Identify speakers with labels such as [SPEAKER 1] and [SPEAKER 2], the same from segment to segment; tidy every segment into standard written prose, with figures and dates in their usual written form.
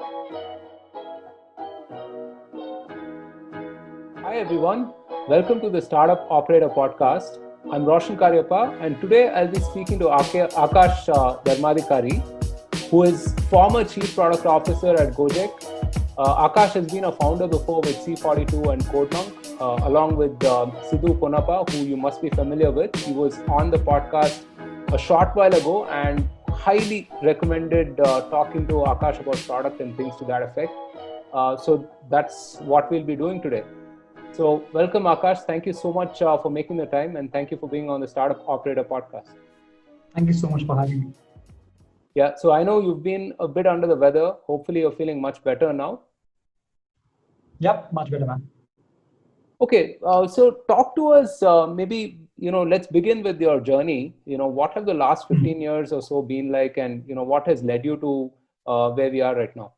[SPEAKER 1] Hi everyone, welcome to the Startup Operator Podcast. I'm Roshan Karyappa, and today I'll be speaking to Akash Dharmadhikari, who is former Chief Product Officer at Gojek. Akash has been a founder before with C42 and CodeMonk, along with Sidhu Ponappa, who you must be familiar with. He was on the podcast a short while ago and highly recommended talking to Akash about product and things to that effect. So that's what we'll be doing today. So welcome, Akash. Thank you so much for making the time, and thank you for being on the Startup Operator Podcast.
[SPEAKER 2] Thank you so much for having me.
[SPEAKER 1] Yeah, so I know you've been a bit under the weather. Hopefully you're feeling much better now.
[SPEAKER 2] Yep, much better, man.
[SPEAKER 1] Okay, so talk to us, maybe, let's begin with your journey. What have the last 15 years or so been like, and, what has led you to where we are right now?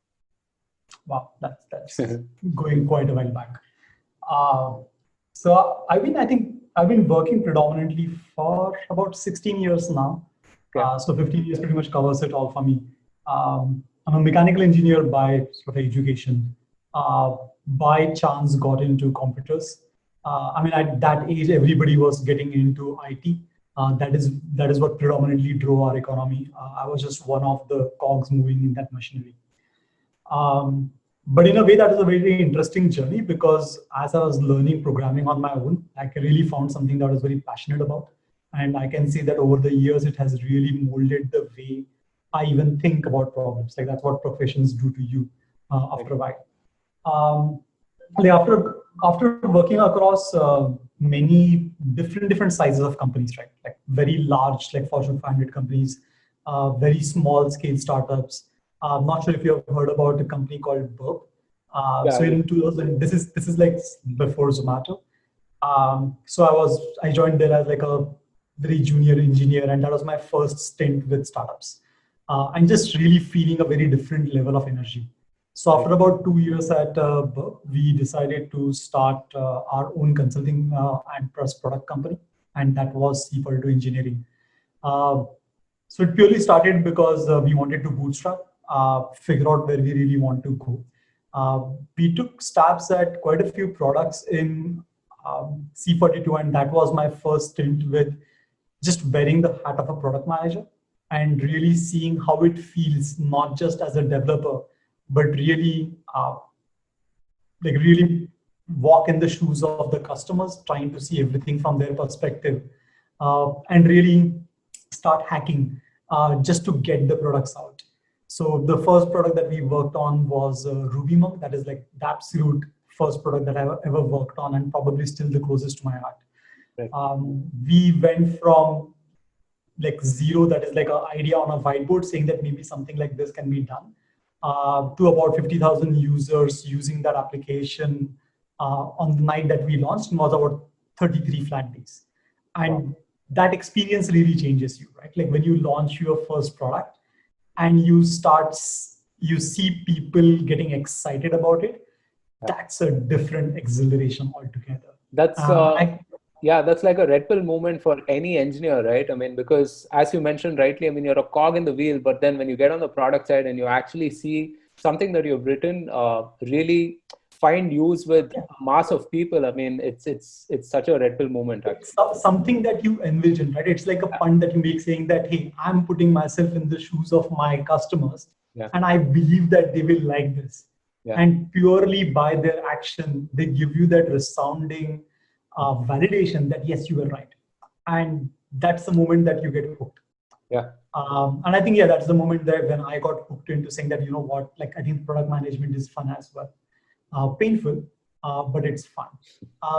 [SPEAKER 2] Wow, that's going quite a while back. So I think I've been working predominantly for about 16 years now. Okay. So 15 years pretty much covers it all for me. I'm a mechanical engineer by sort of education. By chance got into computers. At that age, everybody was getting into IT. That is what predominantly drove our economy. I was just one of the cogs moving in that machinery. But in a way, that was a very interesting journey because as I was learning programming on my own, I really found something that I was very passionate about. And I can say that over the years, it has really molded the way I even think about problems. Like that's what professions do to you after a while. After working across many different sizes of companies, right? Like very large, like Fortune 500 companies, very small scale startups. I'm not sure if you have heard about a company called Burp. So in 2000, this is like before Zomato. So I joined there as like a very junior engineer, and that was my first stint with startups. And just really feeling a very different level of energy. So after about 2 years at Burp, we decided to start our own consulting and product company, and that was C42 Engineering. So it purely started because we wanted to bootstrap. Figure out where we really want to go. We took stabs at quite a few products in C42, and that was my first stint with just wearing the hat of a product manager and really seeing how it feels, not just as a developer, but really really walk in the shoes of the customers, trying to see everything from their perspective, and really start hacking just to get the products out. So the first product that we worked on was RubyMonk. That is like the absolute first product that I've ever worked on, and probably still the closest to my heart. Right. We went from like zero, that is like an idea on a whiteboard saying that maybe something like this can be done, to about 50,000 users using that application on the night that we launched, and was about 33 flat days. And that experience really changes you, right? Like when you launch your first product, and you see people getting excited about it, that's a different exhilaration altogether.
[SPEAKER 1] That's like a Red Pill moment for any engineer, right? I mean, because as you mentioned rightly, I mean, you're a cog in the wheel, but then when you get on the product side and you actually see something that you've written really find use with a mass of people, I mean, it's such a Red Pill moment.
[SPEAKER 2] It's something that you envision, right? It's like a pun that you make saying that, hey, I'm putting myself in the shoes of my customers, and I believe that they will like this. And purely by their action, they give you that resounding validation that, yes, you were right. And that's the moment that you get hooked. And I think, that's the moment that when I got hooked into saying that, you know what, like I think product management is fun as well. Painful, but it's fun.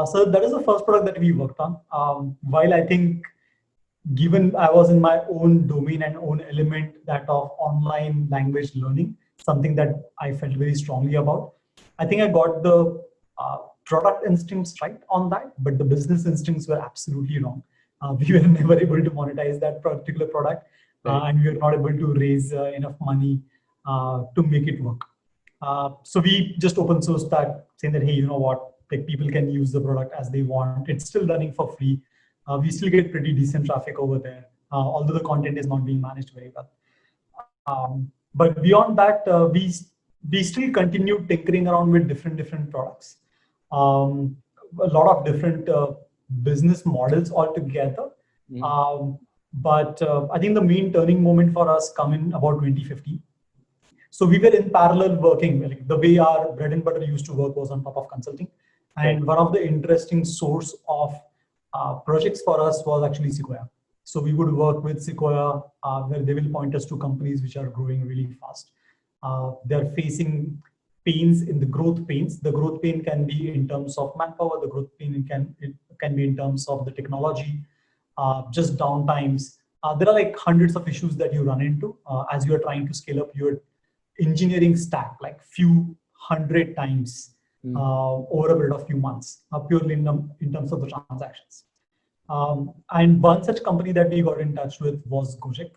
[SPEAKER 2] So that is the first product that we worked on. While I think, given I was in my own domain and own element, that of online language learning, something that I felt very strongly about, I think I got the product instincts right on that, but the business instincts were absolutely wrong. We were never able to monetize that particular product, and we were not able to raise enough money to make it work. So we just open sourced that, saying that, hey, you know what, like people can use the product as they want. It's still running for free. We still get pretty decent traffic over there, although the content is not being managed very well. But beyond that, we we still continued tinkering around with different products, um, a lot of different business models altogether. But I think the main turning moment for us come in about 2015. So we were in parallel working. Like the way our bread and butter used to work was on top of consulting, and one of the interesting source of projects for us was actually Sequoia. So we would work with Sequoia, where they will point us to companies which are growing really fast. They're facing pains in the growth pains. The growth pain can be in terms of manpower. The growth pain it can be in terms of the technology, just downtimes. There are like hundreds of issues that you run into as you are trying to scale up your engineering stack, like few hundred times over a period of few months, purely in terms of the transactions. And one such company that we got in touch with was Gojek.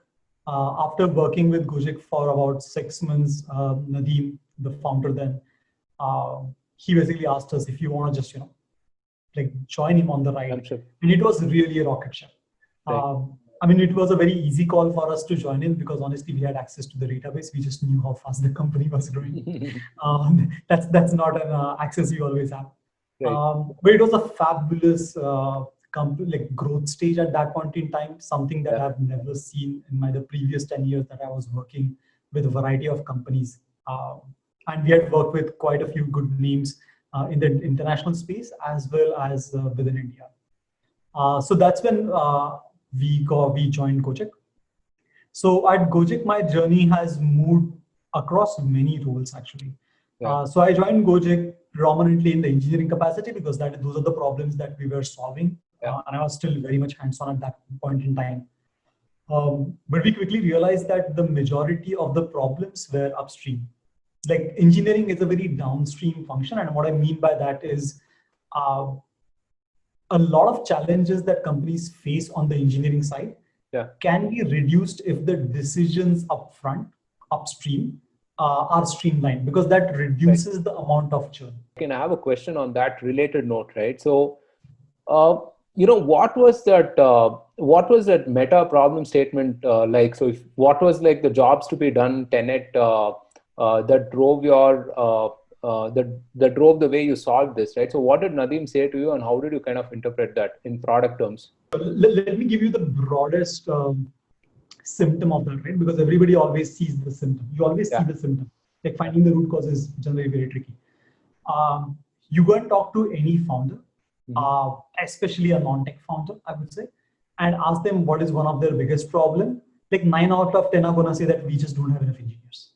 [SPEAKER 2] After working with Gojek for about 6 months, Nadeem, the founder then, he basically asked us if you want to just, like join him on the ride.
[SPEAKER 1] Sure.
[SPEAKER 2] And it was really a rocket ship. Right. I mean, it was a very easy call for us to join in because honestly, we had access to the database. We just knew how fast the company was growing. That's not an access you always have. Right. But it was a fabulous like growth stage at that point in time, something that I've never seen in the previous 10 years that I was working with a variety of companies. And we had worked with quite a few good names in the international space as well as within India. So that's when we joined Gojek. So at Gojek, my journey has moved across many roles actually. So I joined Gojek predominantly in the engineering capacity because those are the problems that we were solving. And I was still very much hands-on at that point in time. But we quickly realized that the majority of the problems were upstream. Like engineering is a very downstream function. And what I mean by that is a lot of challenges that companies face on the engineering side can be reduced if the decisions upstream, are streamlined, because that reduces the amount of churn.
[SPEAKER 1] Can I have a question on that related note, right? So, what was that meta problem statement like? So, what was like the jobs to be done tenet that drove your that drove the way you solved this, right? So what did Nadeem say to you and how did you kind of interpret that in product terms?
[SPEAKER 2] Let me give you the broadest symptom of that, right? Because everybody always sees the symptom. You always see the symptom. Like finding the root cause is generally very tricky. You go and talk to any founder, especially a non-tech founder, I would say, and ask them what is one of their biggest problem. Like 9 out of 10 are going to say that we just don't have enough engineers.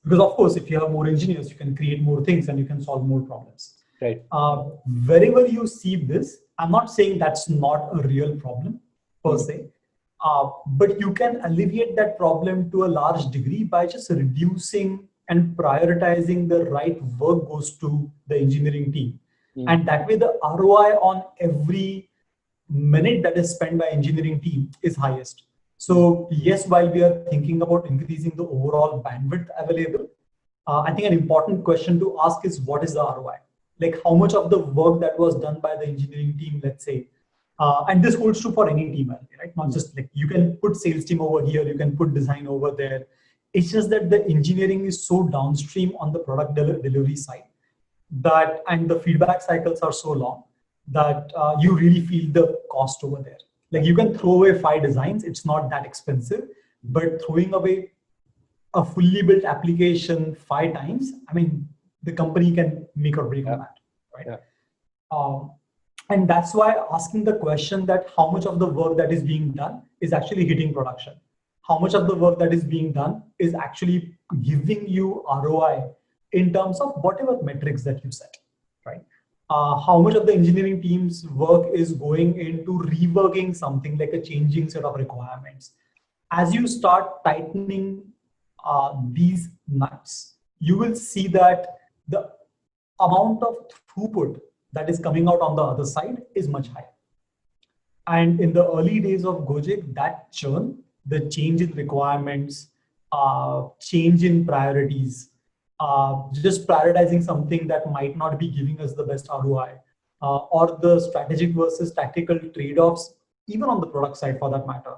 [SPEAKER 2] Because of course, if you have more engineers, you can create more things and you can solve more problems.
[SPEAKER 1] Right.
[SPEAKER 2] Wherever you see this, I'm not saying that's not a real problem per se, but you can alleviate that problem to a large degree by just reducing and prioritizing the right work goes to the engineering team. And that way the ROI on every minute that is spent by engineering team is highest. So yes, while we are thinking about increasing the overall bandwidth available, I think an important question to ask is what is the ROI? Like how much of the work that was done by the engineering team, let's say, and this holds true for any team, right? Not just like you can put sales team over here, you can put design over there. It's just that the engineering is so downstream on the product delivery side that, and the feedback cycles are so long that you really feel the cost over there. Like you can throw away 5 designs, it's not that expensive, but throwing away a fully built application 5 times, I mean, the company can make or break on that, right? And that's why asking the question that how much of the work that is being done is actually hitting production. How much of the work that is being done is actually giving you ROI in terms of whatever metrics that you set, right? How much of the engineering team's work is going into reworking something like a changing set of requirements. As you start tightening these nuts, you will see that the amount of throughput that is coming out on the other side is much higher. And in the early days of Gojek, that churn, the change in requirements, change in priorities, just prioritizing something that might not be giving us the best ROI, or the strategic versus tactical trade-offs, even on the product side for that matter,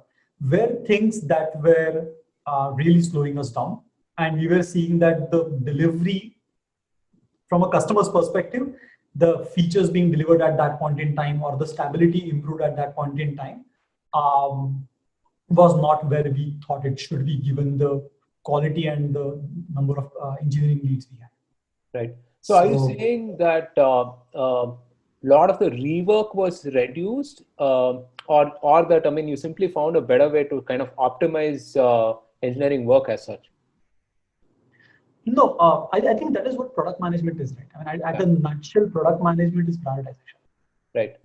[SPEAKER 2] were things that were really slowing us down and we were seeing that the delivery from a customer's perspective, the features being delivered at that point in time or the stability improved at that point in time was not where we thought it should be given the quality and the number of engineering leads we had.
[SPEAKER 1] Right. So are you saying that lot of the rework was reduced, or that, I mean, you simply found a better way to kind of optimize engineering work as such?
[SPEAKER 2] No, I think that is what product management is, right? I mean, at a nutshell, product management is prioritization.
[SPEAKER 1] Right.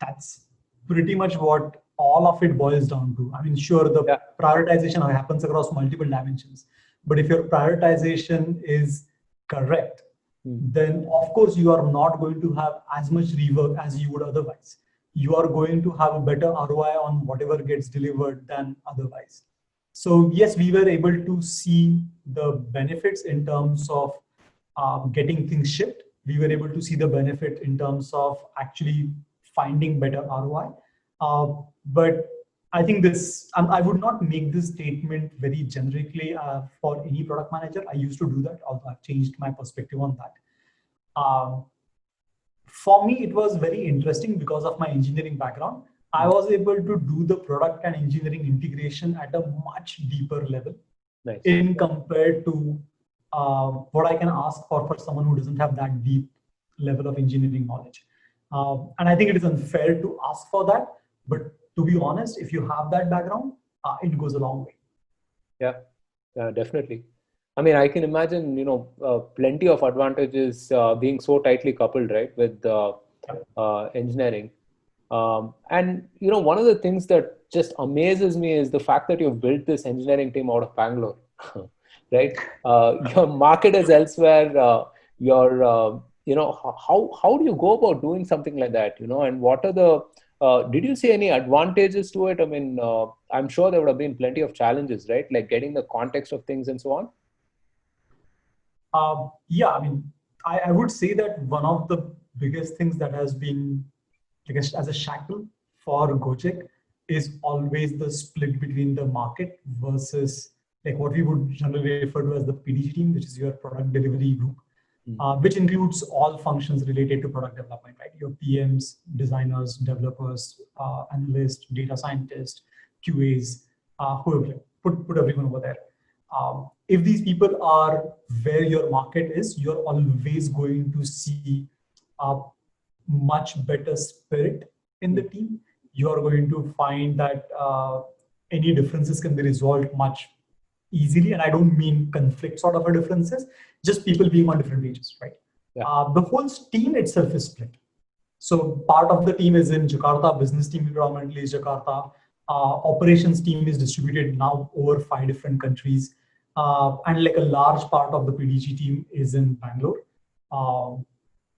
[SPEAKER 2] That's pretty much what all of it boils down to. I mean, sure, the prioritization happens across multiple dimensions, but if your prioritization is correct, then of course you are not going to have as much rework as you would otherwise. You are going to have a better ROI on whatever gets delivered than otherwise. So yes, we were able to see the benefits in terms of getting things shipped. We were able to see the benefit in terms of actually finding better ROI. But I think this, I would not make this statement very generically for any product manager. I used to do that, although I've changed my perspective on that. For me, it was very interesting because of my engineering background. I was able to do the product and engineering integration at a much deeper level in compared to what I can ask for someone who doesn't have that deep level of engineering knowledge. And I think it is unfair to ask for that. But to be honest, if you have that background, it goes a long way.
[SPEAKER 1] Yeah, definitely. I mean, I can imagine, plenty of advantages being so tightly coupled, right, with engineering. And one of the things that just amazes me is the fact that you've built this engineering team out of Bangalore, right? Your market is elsewhere. How do you go about doing something like that? And what are the did you see any advantages to it? I mean, I'm sure there would have been plenty of challenges, right? Like getting the context of things and so on.
[SPEAKER 2] Yeah, I mean, I would say that one of the biggest things that has been, I guess, as a shackle for Gojek is always the split between the market versus like what we would generally refer to as the PDG team, which is your product delivery group, which includes all functions related to product development, right? Your PMs, designers, developers, analysts, data scientists, QAs, whoever, put everyone over there. If these people are where your market is, you're always going to see a much better spirit in the team. You are going to find that any differences can be resolved much easily. And I don't mean conflict sort of a differences, just people being on different pages, right? The whole team itself is split. So part of the team is in Jakarta, business team predominantly is Jakarta. Operations team is distributed now over 5 different countries. And like a large part of the PDG team is in Bangalore.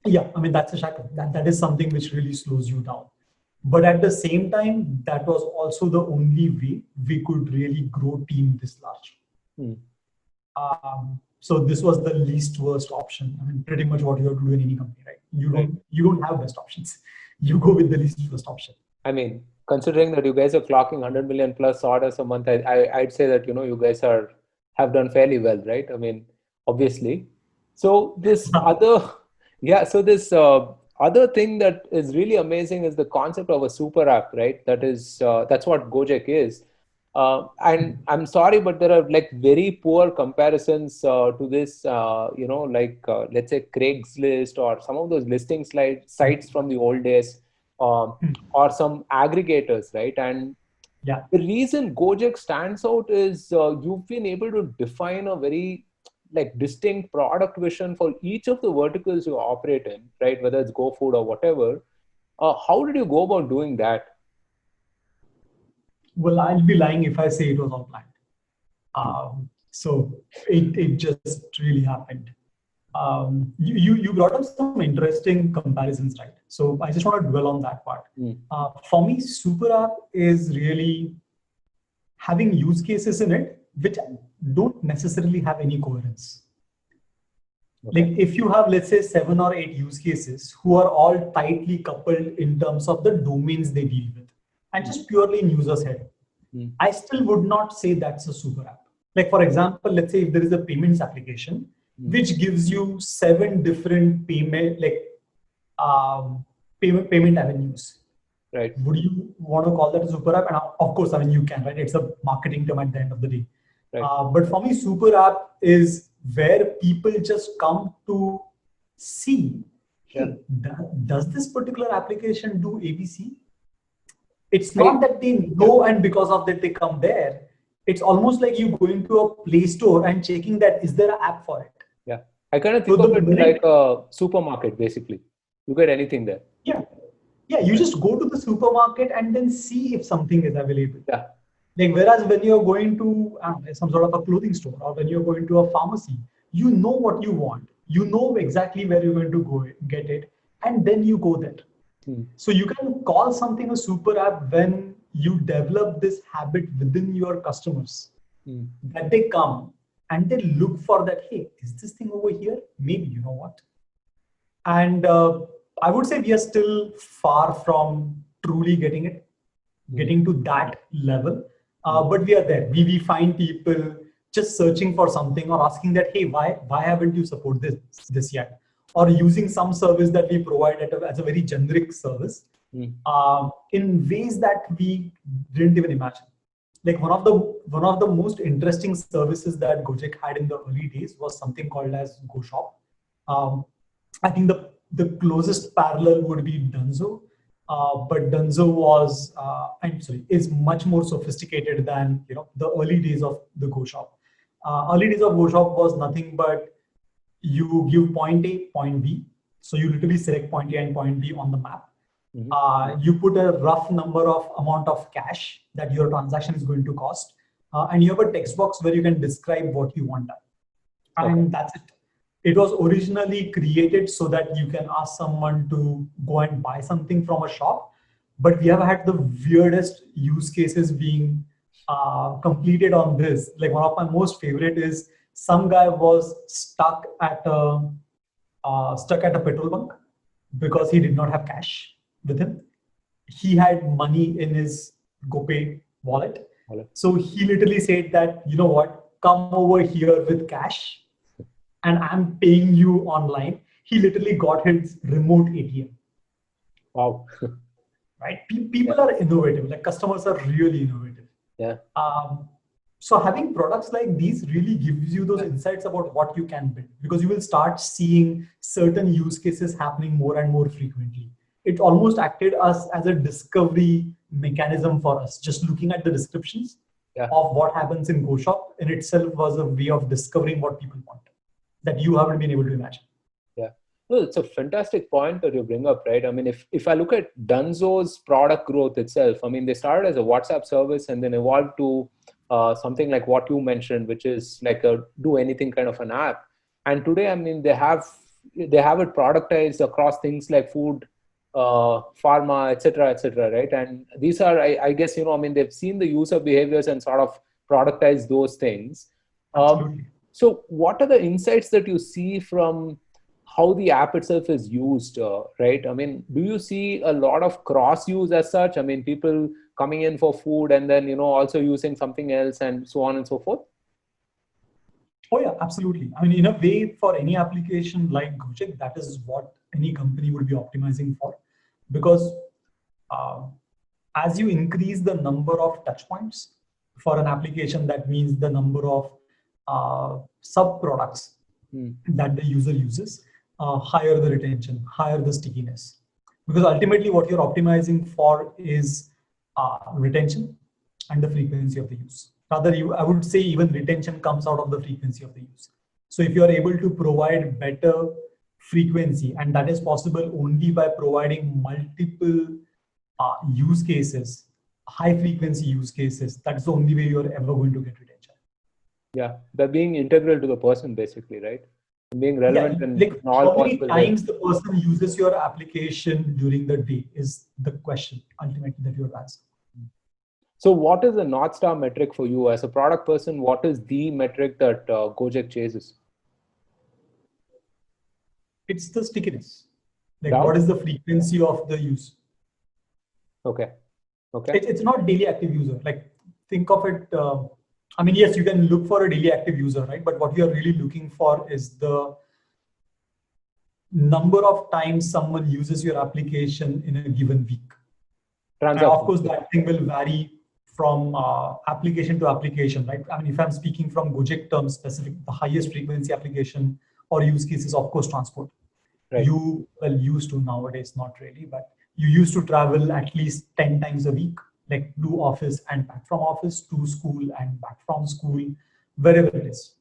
[SPEAKER 2] Yeah, I mean, that's a shackle. That is something which really slows you down. But at the same time, that was also the only way we could really grow team this large. So this was the least worst option. I mean, pretty much what you have to do in any company, right? You don't have best options. You go with the least worst option.
[SPEAKER 1] I mean, considering that you guys are clocking 100 million plus orders a month, I'd say that, you guys have done fairly well, right? I mean, obviously. So this other thing that is really amazing is the concept of a super app, right? That's what Gojek is. And I'm sorry, but there are like very poor comparisons to this, let's say Craigslist or some of those listing sites from the old days, or some aggregators, right? And the reason Gojek stands out is you've been able to define a very distinct product vision for each of the verticals you operate in, right? Whether it's GoFood or whatever. How did you go about doing that?
[SPEAKER 2] Well, I'll be lying if I say it was all planned. So it just really happened. You brought up some interesting comparisons, right? So I just want to dwell on that part. For me, super app is really having use cases in it which don't necessarily have any coherence. Like if you have, let's say, 7 or 8 use cases who are all tightly coupled in terms of the domains they deal with, and just purely in user's head, I still would not say that's a super app. Like for example, let's say if there is a payments application which gives you 7 different um, payment avenues.
[SPEAKER 1] Right.
[SPEAKER 2] Would you want to call that a super app? And of course, I mean, you can, right? It's a marketing term at the end of the day.
[SPEAKER 1] Right.
[SPEAKER 2] But for me, super app is where people just come to see, hey, does this particular application do ABC? It's not that they know and because of that they come there. It's almost like you going to a Play Store and checking that is there an app for it.
[SPEAKER 1] Yeah, I kind of think of it like a supermarket, basically. You get anything there.
[SPEAKER 2] Yeah, you just go to the supermarket and then see if something is available.
[SPEAKER 1] Yeah.
[SPEAKER 2] Like, whereas when you're going to some sort of a clothing store or when you're going to a pharmacy, you know what you want. You know exactly where you're going to go get it, and then you go there. So you can call something a super app when you develop this habit within your customers that they come and they look for that, hey, is this thing over here? Maybe, you know what? And I would say we are still far from truly getting to that level. But we are there. We find people just searching for something or asking that, hey, why haven't you supported this yet? Or using some service that we provide as a very generic service in ways that we didn't even imagine. Like one of the most interesting services that Gojek had in the early days was something called as GoShop. I think the closest parallel would be Dunzo, but Dunzo is much more sophisticated than the early days of the GoShop. Early days of GoShop was nothing but you give point A, point B. So you literally select point A and point B on the map. You put a rough amount of cash that your transaction is going to cost. And you have a text box where you can describe what you want done. And that's it. It was originally created so that you can ask someone to go and buy something from a shop. But we have had the weirdest use cases being completed on this. Like one of my most favorite is some guy was stuck at a petrol bunk because he did not have cash with him. He had money in his GoPay wallet. So he literally said that, you know what, come over here with cash and I'm paying you online. He literally got his remote ATM.
[SPEAKER 1] Wow.
[SPEAKER 2] Right? People are innovative. Like customers are really innovative.
[SPEAKER 1] Yeah.
[SPEAKER 2] So having products like these really gives you those insights about what you can build, because you will start seeing certain use cases happening more and more frequently. It almost acted as a discovery mechanism for us. Just looking at the descriptions of what happens in GoShop in itself was a way of discovering what people want that you haven't been able to imagine.
[SPEAKER 1] Yeah. Well, it's a fantastic point that you bring up, right? I mean, if I look at Dunzo's product growth itself, I mean, they started as a WhatsApp service and then evolved to something like what you mentioned, which is like a do anything kind of an app. And today, I mean, they have it productized across things like food, pharma, et cetera, right? And these are, I guess, I mean, they've seen the user behaviors and sort of productize those things.
[SPEAKER 2] Absolutely.
[SPEAKER 1] So what are the insights that you see from how the app itself is used, right? I mean, do you see a lot of cross use as such? I mean, people coming in for food and then, also using something else and so on and so forth?
[SPEAKER 2] Oh yeah, absolutely. I mean, in a way, for any application like Gojek, that is what any company would be optimizing for. Because as you increase the number of touch points for an application, that means the number of sub-products that the user uses, higher the retention, higher the stickiness. Because ultimately what you're optimizing for is retention and the frequency of the use. Rather, I would say even retention comes out of the frequency of the use. So if you are able to provide better frequency, and that is possible only by providing multiple use cases, high frequency use cases, that's the only way you're ever going to get retention.
[SPEAKER 1] Yeah, by being integral to the person, basically, right? Being relevant in all
[SPEAKER 2] how many times
[SPEAKER 1] ways.
[SPEAKER 2] the person uses your application during the day is the question ultimately that you're asking.
[SPEAKER 1] So what is the North Star metric for you as a product person? What is the metric that Gojek chases?
[SPEAKER 2] It's the stickiness. Like what is the frequency of the use?
[SPEAKER 1] Okay.
[SPEAKER 2] It's not daily active user. Like think of it I mean, yes, you can look for a daily active user, right? But what you are really looking for is the number of times someone uses your application in a given week. And of
[SPEAKER 1] Transaction.
[SPEAKER 2] course, that thing will vary from application to application, right? I mean, if I'm speaking from Gojek terms specific, the highest frequency application or use case is of course transport.
[SPEAKER 1] Right.
[SPEAKER 2] You well used to, nowadays not really, but you used to travel at least 10 times a week, like to office and back from office, to school and back from school, wherever it is.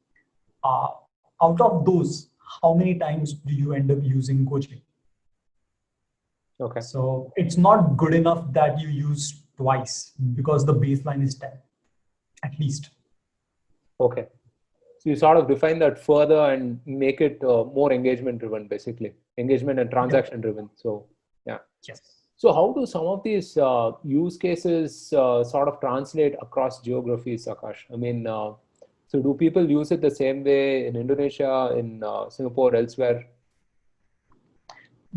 [SPEAKER 2] Uh, Out of those, how many times do you end up using Gojek?
[SPEAKER 1] Okay.
[SPEAKER 2] So it's not good enough that you use twice because the baseline is 10, at least.
[SPEAKER 1] Okay. So you sort of define that further and make it more engagement driven, basically engagement and transaction driven. So yeah.
[SPEAKER 2] Yes.
[SPEAKER 1] So how do some of these use cases sort of translate across geographies, Akash? I mean, so do people use it the same way in Indonesia, in Singapore, elsewhere?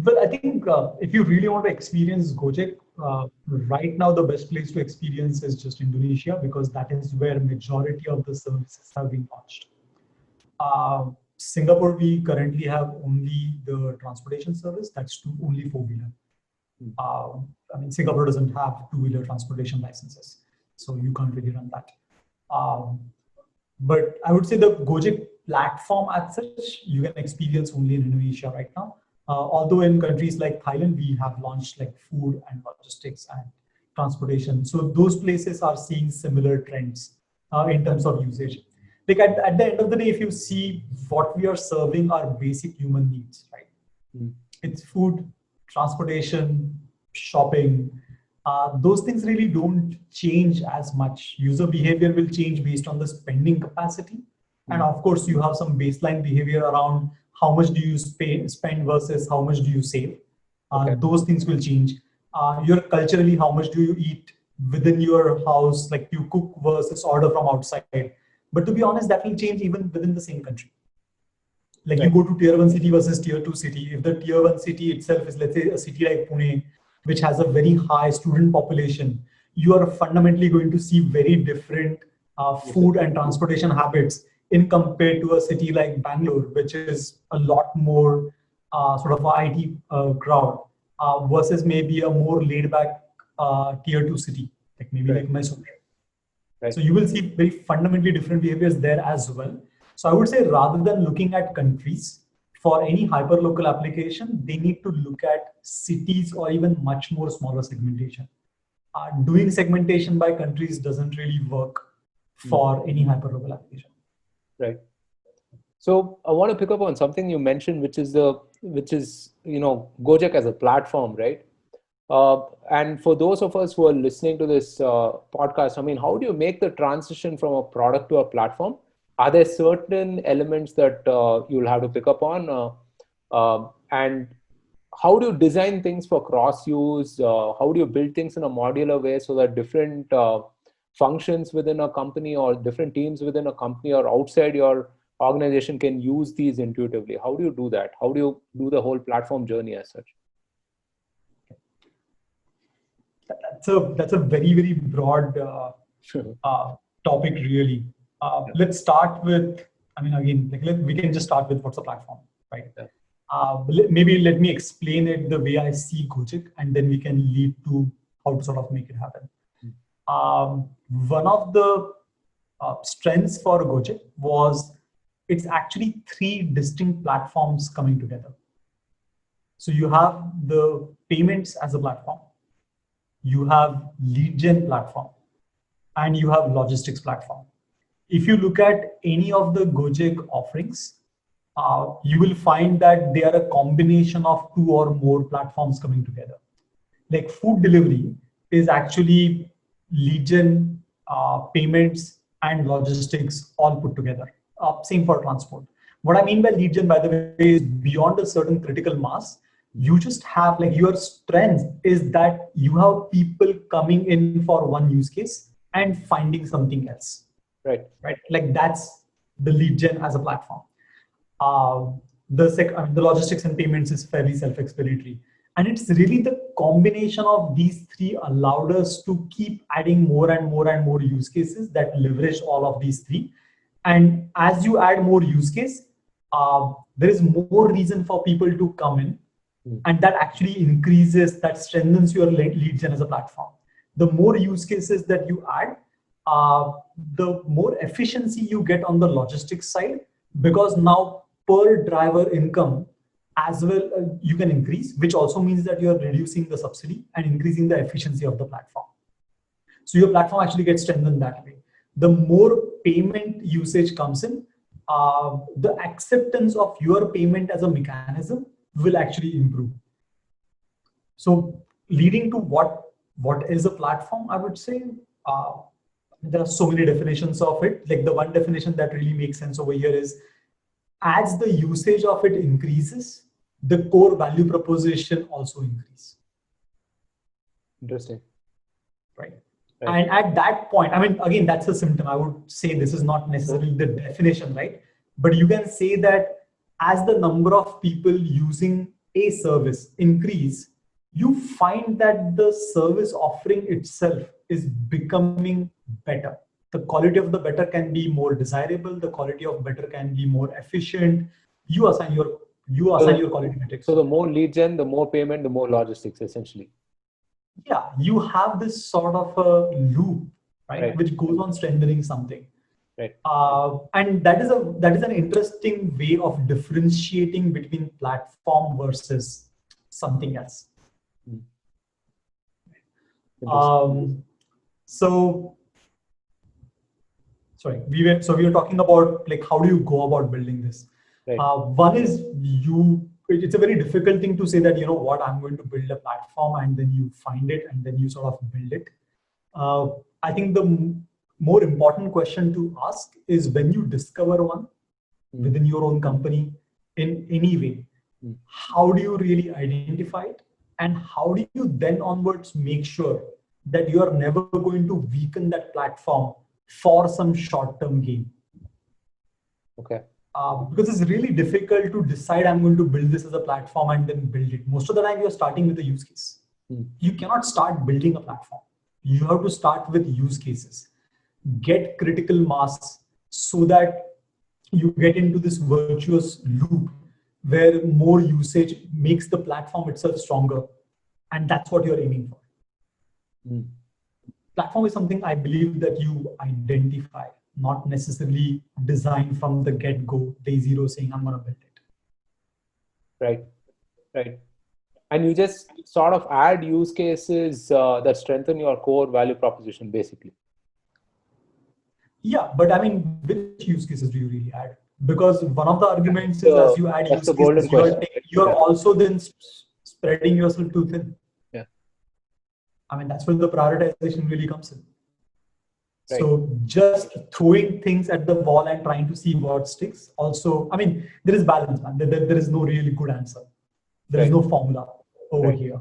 [SPEAKER 2] Well, I think if you really want to experience Gojek, right now the best place to experience is just Indonesia, because that is where majority of the services have been launched. Singapore, we currently have only the transportation service, that's to only four-wheeler. I mean, Singapore doesn't have two-wheeler transportation licenses, so you can't really run that. But I would say the Gojek platform as such, you can experience only in Indonesia right now. Although in countries like Thailand, we have launched like food and logistics and transportation. So those places are seeing similar trends in terms of usage. Like at the end of the day, if you see what we are serving are basic human needs, right? It's food, transportation, shopping. Those things really don't change as much. User behavior will change based on the spending capacity. And of course, you have some baseline behavior around how much do you spend versus how much do you save.
[SPEAKER 1] Okay.
[SPEAKER 2] Those things will change. Your culturally, how much do you eat within your house, like you cook versus order from outside. But to be honest, that will change even within the same country. Like you go to tier 1 city versus tier 2 city. If the tier 1 city itself is, let's say, a city like Pune, which has a very high student population, you are fundamentally going to see very different food and transportation habits in compared to a city like Bangalore, which is a lot more sort of IT crowd versus maybe a more laid back tier 2 city, like maybe like Mysore. Right. So you will see very fundamentally different behaviors there as well. So I would say rather than looking at countries for any hyperlocal application, they need to look at cities or even much more smaller segmentation. Doing segmentation by countries doesn't really work for any hyperlocal application.
[SPEAKER 1] Right. So I want to pick up on something you mentioned, which is Gojek as a platform, right? And for those of us who are listening to this podcast, I mean, how do you make the transition from a product to a platform? Are there certain elements that you'll have to pick up on? And how do you design things for cross-use? How do you build things in a modular way so that different functions within a company or different teams within a company or outside your organization can use these intuitively? How do you do that? How do you do the whole platform journey as such?
[SPEAKER 2] That's a very, very broad topic, really. Let's start with, I mean, again, we can just start with what's a platform, right? Maybe let me explain it the way I see Gojek, and then we can lead to how to sort of make it happen. One of the strengths for Gojek was it's actually three distinct platforms coming together. So you have the payments as a platform, you have lead gen platform, and you have logistics platform. If you look at any of the Gojek offerings, you will find that they are a combination of two or more platforms coming together. Like food delivery is actually lead gen, payments, and logistics all put together. Same for transport. What I mean by lead gen, by the way, is beyond a certain critical mass, you just have like your strength is that you have people coming in for one use case and finding something else. Right. Like that's the lead gen as a platform. The logistics and payments is fairly self-explanatory. And it's really the combination of these three allowed us to keep adding more and more and more use cases that leverage all of these three. And as you add more use case, there is more reason for people to come in, and that actually increases, that strengthens your lead gen as a platform. The more use cases that you add, the more efficiency you get on the logistics side, because now per driver income as well you can increase, which also means that you're reducing the subsidy and increasing the efficiency of the platform. So your platform actually gets strengthened that way. The more payment usage comes in, the acceptance of your payment as a mechanism will actually improve. So leading to what is a platform, I would say, there are so many definitions of it. Like the one definition that really makes sense over here is, as the usage of it increases, the core value proposition also increases.
[SPEAKER 1] Interesting.
[SPEAKER 2] Right. And at that point, I mean, again, that's a symptom. I would say this is not necessarily the definition, right? But you can say that as the number of people using a service increase, you find that the service offering itself is becoming better. The quality of the better can be more desirable. The quality of better can be more efficient. You assign your quality metrics.
[SPEAKER 1] So the more lead gen, the more payment, the more logistics, essentially.
[SPEAKER 2] Yeah, you have this sort of a loop, right? Which goes on strengthening something.
[SPEAKER 1] Right.
[SPEAKER 2] And that is an interesting way of differentiating between platform versus something else. So we were talking about like, how do you go about building this?
[SPEAKER 1] Right.
[SPEAKER 2] One is it's a very difficult thing to say that, you know what, I'm going to build a platform and then you find it and then you sort of build it. I think the more important question to ask is, when you discover one within your own company in any way, how do you really identify it? And how do you then onwards make sure that you are never going to weaken that platform for some short-term gain?
[SPEAKER 1] Okay.
[SPEAKER 2] Because it's really difficult to decide, I'm going to build this as a platform and then build it. Most of the time you're starting with a use case. You cannot start building a platform. You have to start with use cases, get critical mass, so that you get into this virtuous loop where more usage makes the platform itself stronger. And that's what you're aiming for. Platform is something I believe that you identify, not necessarily design from the get-go, day zero, saying I'm going to build it.
[SPEAKER 1] Right. And you just sort of add use cases that strengthen your core value proposition, basically.
[SPEAKER 2] Yeah, but I mean, which use cases do you really add? Because one of the arguments is, as you add use cases, you're also then spreading yourself too thin.
[SPEAKER 1] Yeah.
[SPEAKER 2] I mean, that's where the prioritization really comes in. Right. So just throwing things at the wall and trying to see what sticks. Also, I mean, there is balance, man. There is no really good answer. There is no formula over here.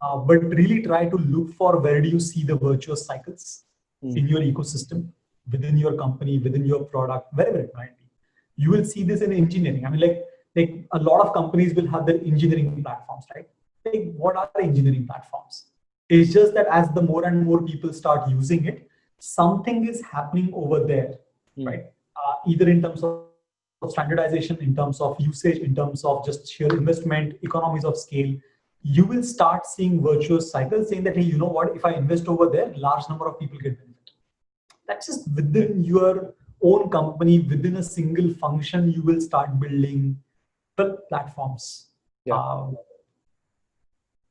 [SPEAKER 2] But really try to look for, where do you see the virtuous cycles in your ecosystem, within your company, within your product, wherever it might be. You will see this in engineering. I mean, like a lot of companies will have their engineering platforms, right? Like, what are engineering platforms? It's just that as the more and more people start using it, something is happening over there, right? Either in terms of standardization, in terms of usage, in terms of just sheer investment, economies of scale. You will start seeing virtuous cycles saying that, hey, you know what, if I invest over there, large number of people get benefit. That's just within your own company, within a single function, you will start building platforms.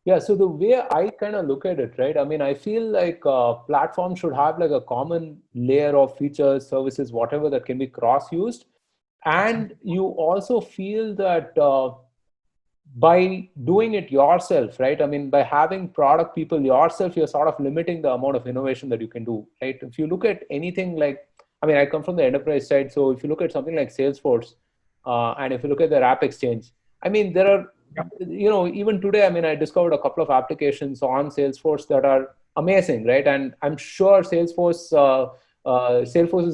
[SPEAKER 1] Yeah, so the way I kind of look at it, right? I mean, I feel like platform should have like a common layer of features, services, whatever that can be cross-used. And you also feel that by doing it yourself, right? I mean, by having product people yourself, you're sort of limiting the amount of innovation that you can do, right? If you look at anything like, I mean, I come from the enterprise side. So if you look at something like Salesforce, and if you look at their app exchange, I mean, there are, you know, even today, I mean, I discovered a couple of applications on Salesforce that are amazing, right? And I'm sure Salesforce's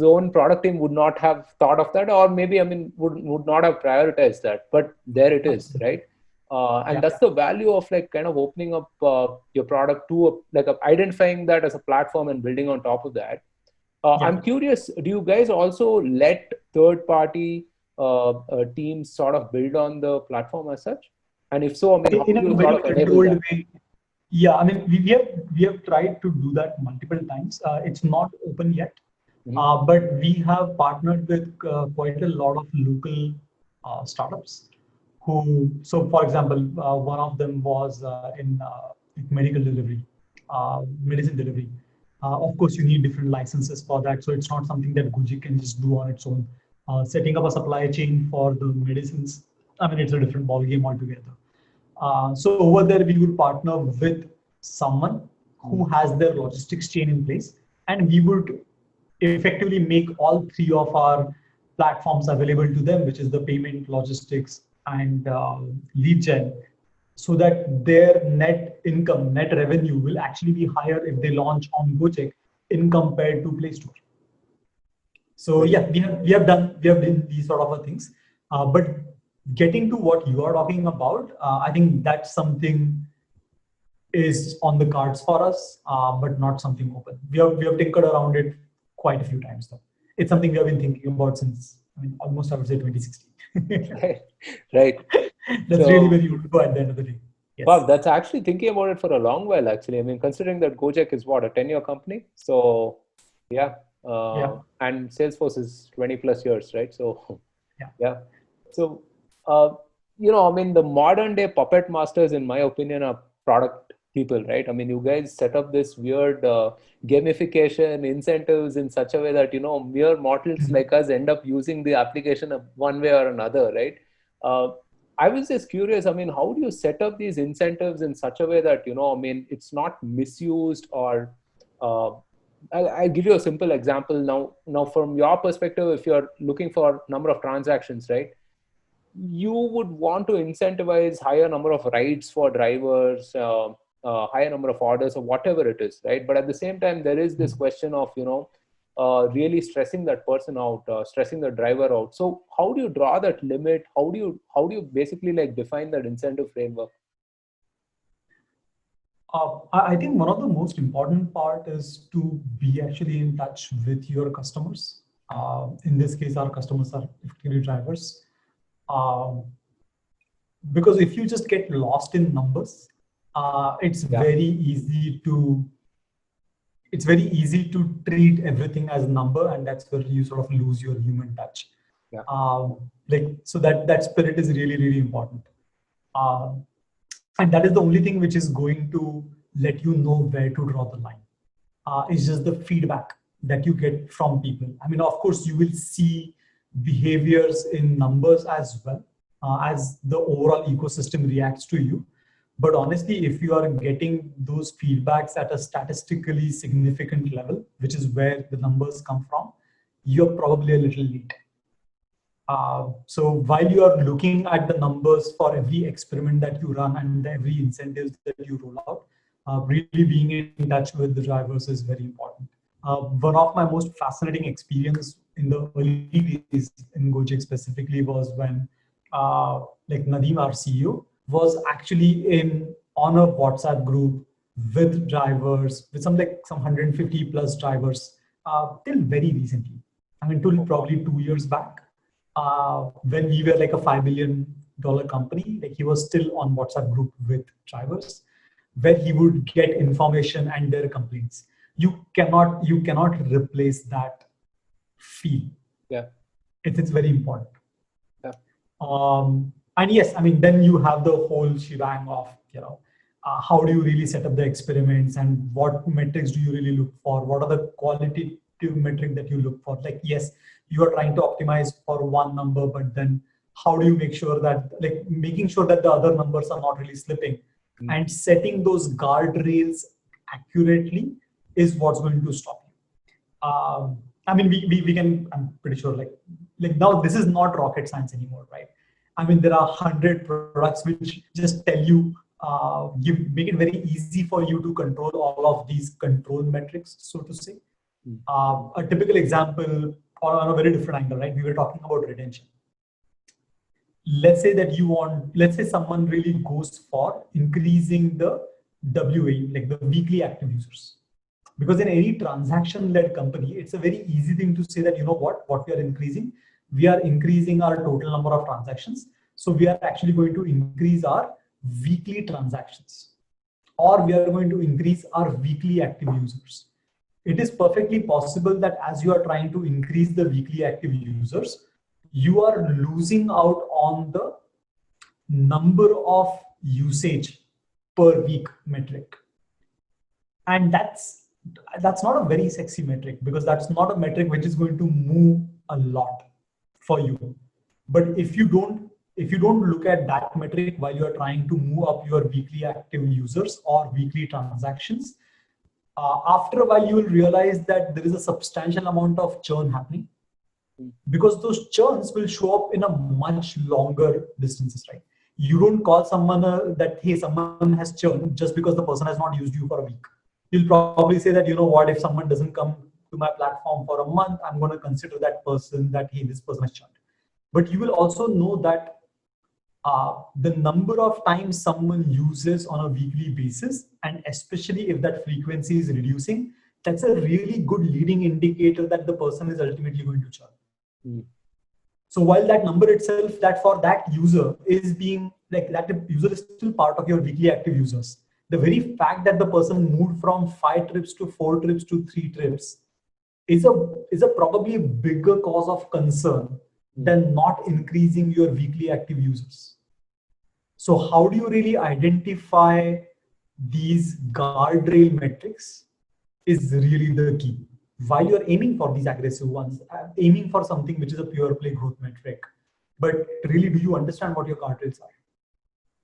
[SPEAKER 1] own product team would not have thought of that, or maybe, I mean, would not have prioritized that, but there it is, right? And that's the value of like kind of opening up your product to identifying that as a platform and building on top of that. I'm curious, do you guys also let third-party teams sort of build on the platform as such? And if so, I mean, how do you sort of enable that?
[SPEAKER 2] Yeah, I mean, we have tried to do that multiple times. It's not open yet, but we have partnered with quite a lot of local startups. So for example, one of them was in medical delivery, medicine delivery. Of course, you need different licenses for that. So it's not something that Gojek can just do on its own. Setting up a supply chain for the medicines, I mean, it's a different ballgame altogether. So over there, we would partner with someone who has their logistics chain in place, and we would effectively make all three of our platforms available to them, which is the payment, logistics, and lead gen, so that their net income, net revenue will actually be higher if they launch on Gojek in compared to Play Store. So yeah, we have done these sort of things, but getting to what you are talking about, I think that's something is on the cards for us, but not something open. We have tinkered around it quite a few times though. It's something we have been thinking about since, I mean, almost I would say 2016.
[SPEAKER 1] Right.
[SPEAKER 2] That's really where you would go at the end of the day.
[SPEAKER 1] Yes. Wow, that's actually thinking about it for a long while, actually. I mean, considering that Gojek is what, a 10-year company? So, yeah. And Salesforce is 20 plus years, right? So, yeah. So, I mean, the modern day puppet masters, in my opinion, are product people, right? I mean, you guys set up this weird gamification incentives in such a way that, mere mortals like us end up using the application one way or another, right? I was just curious, I mean, how do you set up these incentives in such a way that, I mean, it's not misused or, I'll give you a simple example now from your perspective, if you're looking for number of transactions, right? You would want to incentivize higher number of rides for drivers, higher number of orders or whatever it is, right? But at the same time, there is this question of, really stressing that person out, stressing the driver out. So how do you draw that limit? How do you basically like define that incentive framework?
[SPEAKER 2] I think one of the most important part is to be actually in touch with your customers. In this case, our customers are effectively drivers. Because if you just get lost in numbers, it's very easy to treat everything as a number, and that's where you sort of lose your human touch. So that spirit is really, really important. And that is the only thing which is going to let you know where to draw the line. It's just the feedback that you get from people. I mean, of course, you will see behaviors in numbers as well, as the overall ecosystem reacts to you. But honestly, if you are getting those feedbacks at a statistically significant level, which is where the numbers come from, you're probably a little late. So while you are looking at the numbers for every experiment that you run and every incentives that you roll out, really being in touch with the drivers is very important. One of my most fascinating experience in the early days in Gojek specifically was when like Nadeem, our CEO, was actually on a WhatsApp group with drivers, with some 150 plus drivers till very recently. I mean, till probably 2 years back, when we were like a $5 billion company, like he was still on WhatsApp group with drivers, where he would get information and their complaints. You cannot replace that feel.
[SPEAKER 1] Yeah,
[SPEAKER 2] it's very important.
[SPEAKER 1] Yeah.
[SPEAKER 2] And yes, I mean, then you have the whole shebang of, how do you really set up the experiments and what metrics do you really look for? What are the qualitative metric that you look for? Like, yes, you are trying to optimize for one number, but then how do you make sure that, making sure that the other numbers are not really slipping, and setting those guardrails accurately is what's going to stop you. I mean, we can, I'm pretty sure, like now this is not rocket science anymore, right? I mean, there are 100 products which just tell you, you make it very easy for you to control all of these control metrics, so to say. A typical example on a very different angle, right? We were talking about retention. let's say that let's say someone really goes for increasing the WA, like the weekly active users. Because in any transaction-led company, it's a very easy thing to say that, what we are increasing our total number of transactions. So we are actually going to increase our weekly transactions, or we are going to increase our weekly active users. It is perfectly possible that as you are trying to increase the weekly active users, you are losing out on the number of usage per week metric. And that's not a very sexy metric, because that's not a metric which is going to move a lot for you. But if you don't look at that metric while you are trying to move up your weekly active users or weekly transactions, after a while you will realize that there is a substantial amount of churn happening, because those churns will show up in a much longer distances, right? You don't call someone that, hey, someone has churned just because the person has not used you for a week. You'll probably say that, if someone doesn't come to my platform for a month, I'm going to consider that person that, hey, this person has churned. But you will also know that the number of times someone uses on a weekly basis, and especially if that frequency is reducing, that's a really good leading indicator that the person is ultimately going to churn. So while that number itself, that for that user is being like that user is still part of your weekly active users, the very fact that the person moved from 5 trips to 4 trips to 3 trips is a probably a bigger cause of concern than not increasing your weekly active users. So how do you really identify these guardrail metrics is really the key. While you're aiming for these aggressive ones, aiming for something which is a pure play growth metric, but really, do you understand what your guardrails are?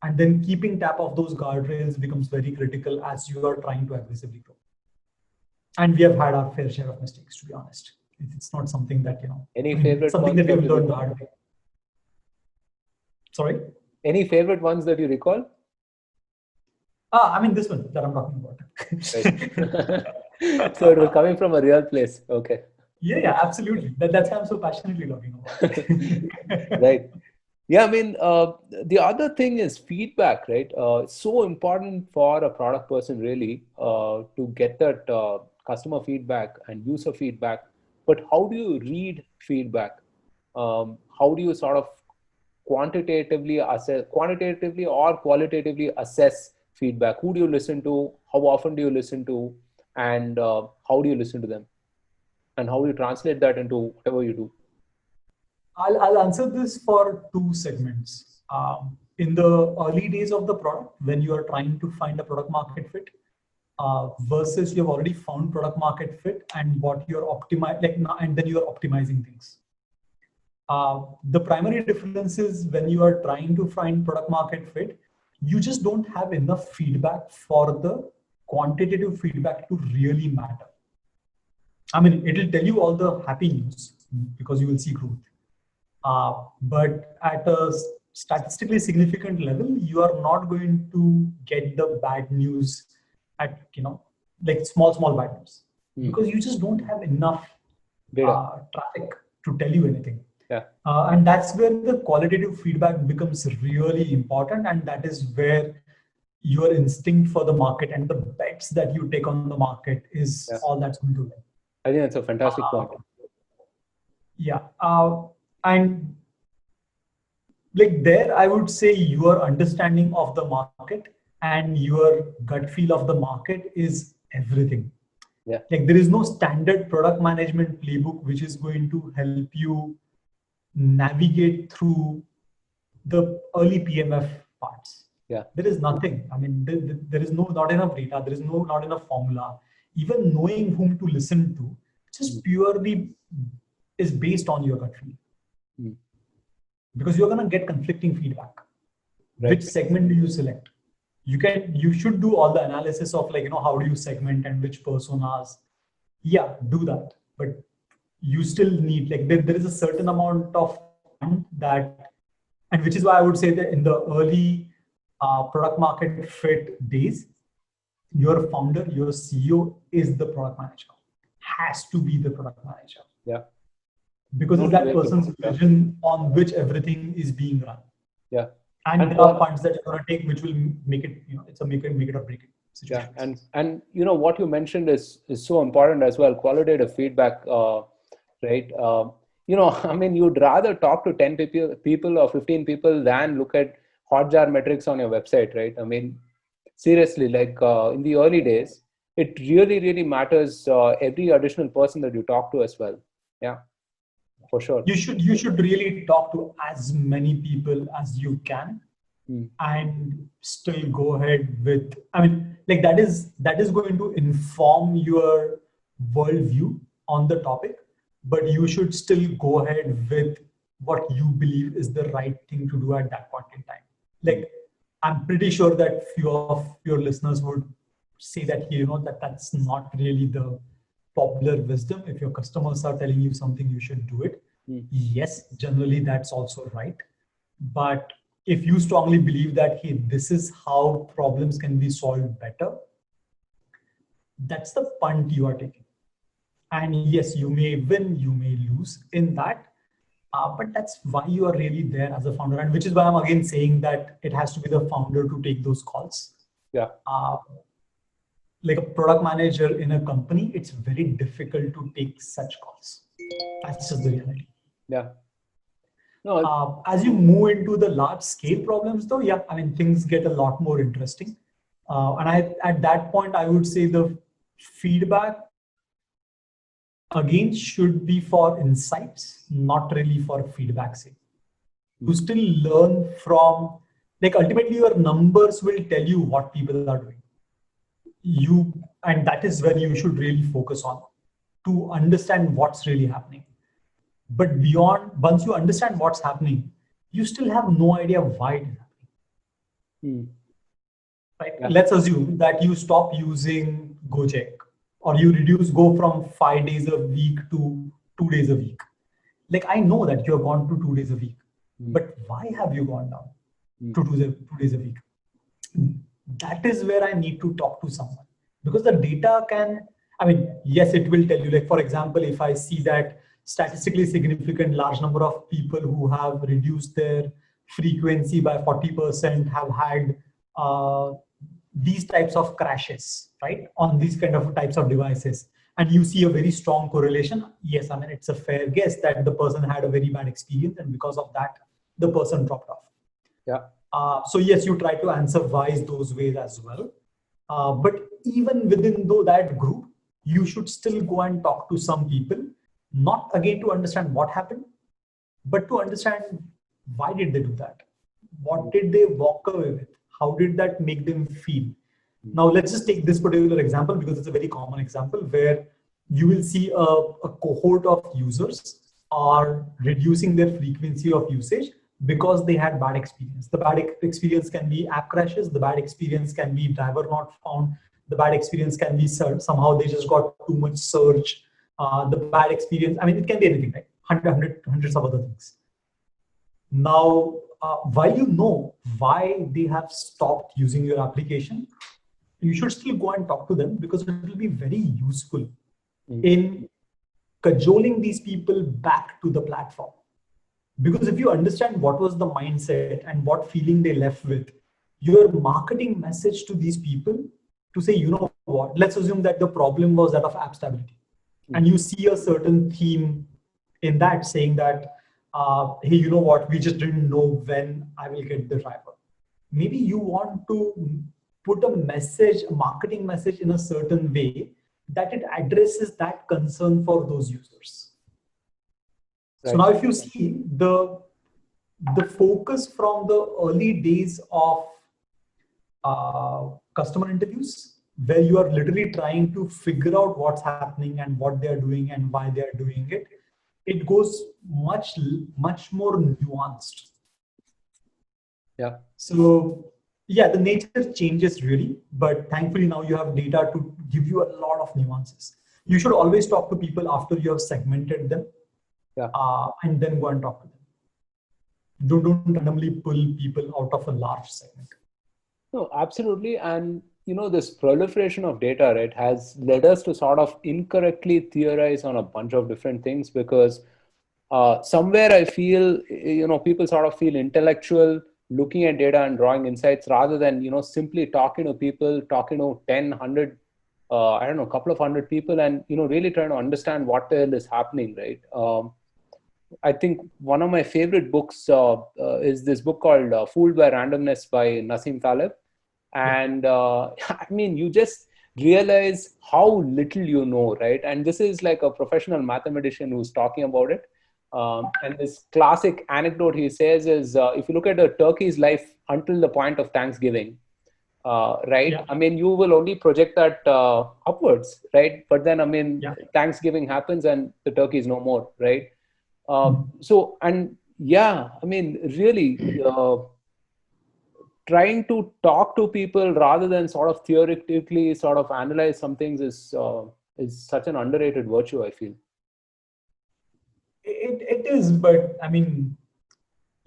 [SPEAKER 2] And then keeping tap of those guardrails becomes very critical as you are trying to aggressively grow. And we have had our fair share of mistakes, to be honest. It's not something that, something that we've learned the hard way. Sorry?
[SPEAKER 1] Any favorite ones that you recall?
[SPEAKER 2] This one that I'm talking about.
[SPEAKER 1] So it was coming from a real place. Okay.
[SPEAKER 2] Yeah, absolutely. That's why I'm so passionately talking about it.
[SPEAKER 1] Right. Yeah, the other thing is feedback, right? It's so important for a product person really to get that customer feedback and user feedback. But how do you read feedback? How do you sort of quantitatively or qualitatively assess feedback? Who do you listen to? How often do you listen to? And how do you listen to them? And how do you translate that into whatever you do?
[SPEAKER 2] I'll answer this for 2 segments. In the early days of the product, when you are trying to find a product market fit, versus you've already found product market fit and what you're and then you're optimizing things. The primary difference is when you are trying to find product market fit, you just don't have enough feedback for the quantitative feedback to really matter. It'll tell you all the happy news because you will see growth. But at a statistically significant level, you are not going to get the bad news at, like small bad news, because you just don't have enough traffic to tell you anything.
[SPEAKER 1] Yeah.
[SPEAKER 2] And that's where the qualitative feedback becomes really important. And that is where your instinct for the market and the bets that you take on the market is all that's going to win.
[SPEAKER 1] I think that's a fantastic point.
[SPEAKER 2] Yeah. And like there, I would say your understanding of the market and your gut feel of the market is everything.
[SPEAKER 1] Yeah.
[SPEAKER 2] Like there is no standard product management playbook which is going to help you navigate through the early PMF parts.
[SPEAKER 1] Yeah.
[SPEAKER 2] There is nothing. There is not enough data. There is not enough formula. Even knowing whom to listen to just purely is based on your gut feel. Because you're going to get conflicting feedback. Right. Which segment do you select? You should do all the analysis of how do you segment and which personas. Yeah, do that. But you still need there is a certain amount of time that, and which is why I would say that in the early product market fit days, your founder, your CEO is the product manager. Has to be the product manager.
[SPEAKER 1] Yeah.
[SPEAKER 2] Because it's that person's vision on which everything is being run.
[SPEAKER 1] Yeah.
[SPEAKER 2] And there are funds that you're going to take, which will make it, it's a make it or break it situation.
[SPEAKER 1] Yeah. And what you mentioned is so important as well. Qualitative feedback, right? I mean, you'd rather talk to 10 people or 15 people than look at Hotjar metrics on your website, right? I mean, seriously, like in the early days, it really, really matters every additional person that you talk to as well. Yeah, for sure.
[SPEAKER 2] You should really talk to as many people as you can, and still go ahead with. I mean, like that is going to inform your worldview on the topic, but you should still go ahead with what you believe is the right thing to do at that point in time. Like, I'm pretty sure that few of your listeners would say that that's not really the popular wisdom. If your customers are telling you something, you should do it. Yes, generally that's also right. But if you strongly believe that, hey, this is how problems can be solved better, that's the punt you are taking. And yes, you may win, you may lose in that. But that's why you are really there as a founder. And which is why I'm again saying that it has to be the founder to take those calls.
[SPEAKER 1] Yeah.
[SPEAKER 2] Like a product manager in a company, it's very difficult to take such calls. That's just the reality.
[SPEAKER 1] Yeah. No.
[SPEAKER 2] As you move into the large scale problems though, yeah, I mean, things get a lot more interesting. And at that point, I would say the feedback again should be for insights, not really for feedback's sake. You still learn from, like, ultimately your numbers will tell you what people are doing. And that is where you should really focus on, to understand what's really happening. But beyond, once you understand what's happening, you still have no idea why it is happening. Right? Yeah. Let's assume that you stop using Gojek, or you go from 5 days a week to 2 days a week. Like, I know that you have gone to 2 days a week, but why have you gone down to 2 days a week? That is where I need to talk to someone, because the data can, I mean, yes, it will tell you, like, for example, if I see that statistically significant large number of people who have reduced their frequency by 40% have had these types of crashes, right, on these kind of types of devices, and you see a very strong correlation, yes, I mean, it's a fair guess that the person had a very bad experience, and because of that, the person dropped off.
[SPEAKER 1] Yeah.
[SPEAKER 2] So yes, you try to answer whys those ways as well. But even within that group, you should still go and talk to some people, not again to understand what happened, but to understand why did they do that? What did they walk away with? How did that make them feel? Now, let's just take this particular example, because it's a very common example where you will see a cohort of users are reducing their frequency of usage because they had bad experience. The bad experience can be app crashes. The bad experience can be driver not found. The bad experience can be somehow they just got too much search. The bad experience, I mean, it can be anything, right? Hundreds of other things. Now, while you know why they have stopped using your application, you should still go and talk to them, because it will be very useful in cajoling these people back to the platform. Because if you understand what was the mindset and what feeling they left with, your marketing message to these people to say, you know what, let's assume that the problem was that of app stability. And you see a certain theme in that saying that, hey, you know what, we just didn't know when I will get the driver. Maybe you want to put a message, a marketing message in a certain way that it addresses that concern for those users. Right. So now if you see the focus from the early days of customer interviews, where you are literally trying to figure out what's happening and what they're doing and why they're doing it, it goes much more nuanced.
[SPEAKER 1] Yeah.
[SPEAKER 2] So yeah, the nature changes really, but thankfully now you have data to give you a lot of nuances. You should always talk to people after you have segmented them. Yeah. And then go and talk to them. Don't randomly pull people out of a large segment.
[SPEAKER 1] No, absolutely. And this proliferation of data, right, has led us to sort of incorrectly theorize on a bunch of different things, because somewhere I feel, people sort of feel intellectual looking at data and drawing insights rather than, simply talking to people, talking to 10, 100, I don't know, a couple of hundred people, and, really trying to understand what the hell is happening, right? I think one of my favorite books is this book called Fooled by Randomness by Nassim Taleb. And I mean, you just realize how little you know, right? And this is like a professional mathematician who's talking about it. And this classic anecdote he says is, if you look at a turkey's life until the point of Thanksgiving, right?
[SPEAKER 2] Yeah.
[SPEAKER 1] I mean, you will only project that upwards, right? But then, I mean,
[SPEAKER 2] Yeah.
[SPEAKER 1] Thanksgiving happens and the turkey is no more, right? So, and yeah, I mean, really, trying to talk to people rather than sort of theoretically sort of analyze some things is such an underrated virtue, I feel.
[SPEAKER 2] It is, but I mean,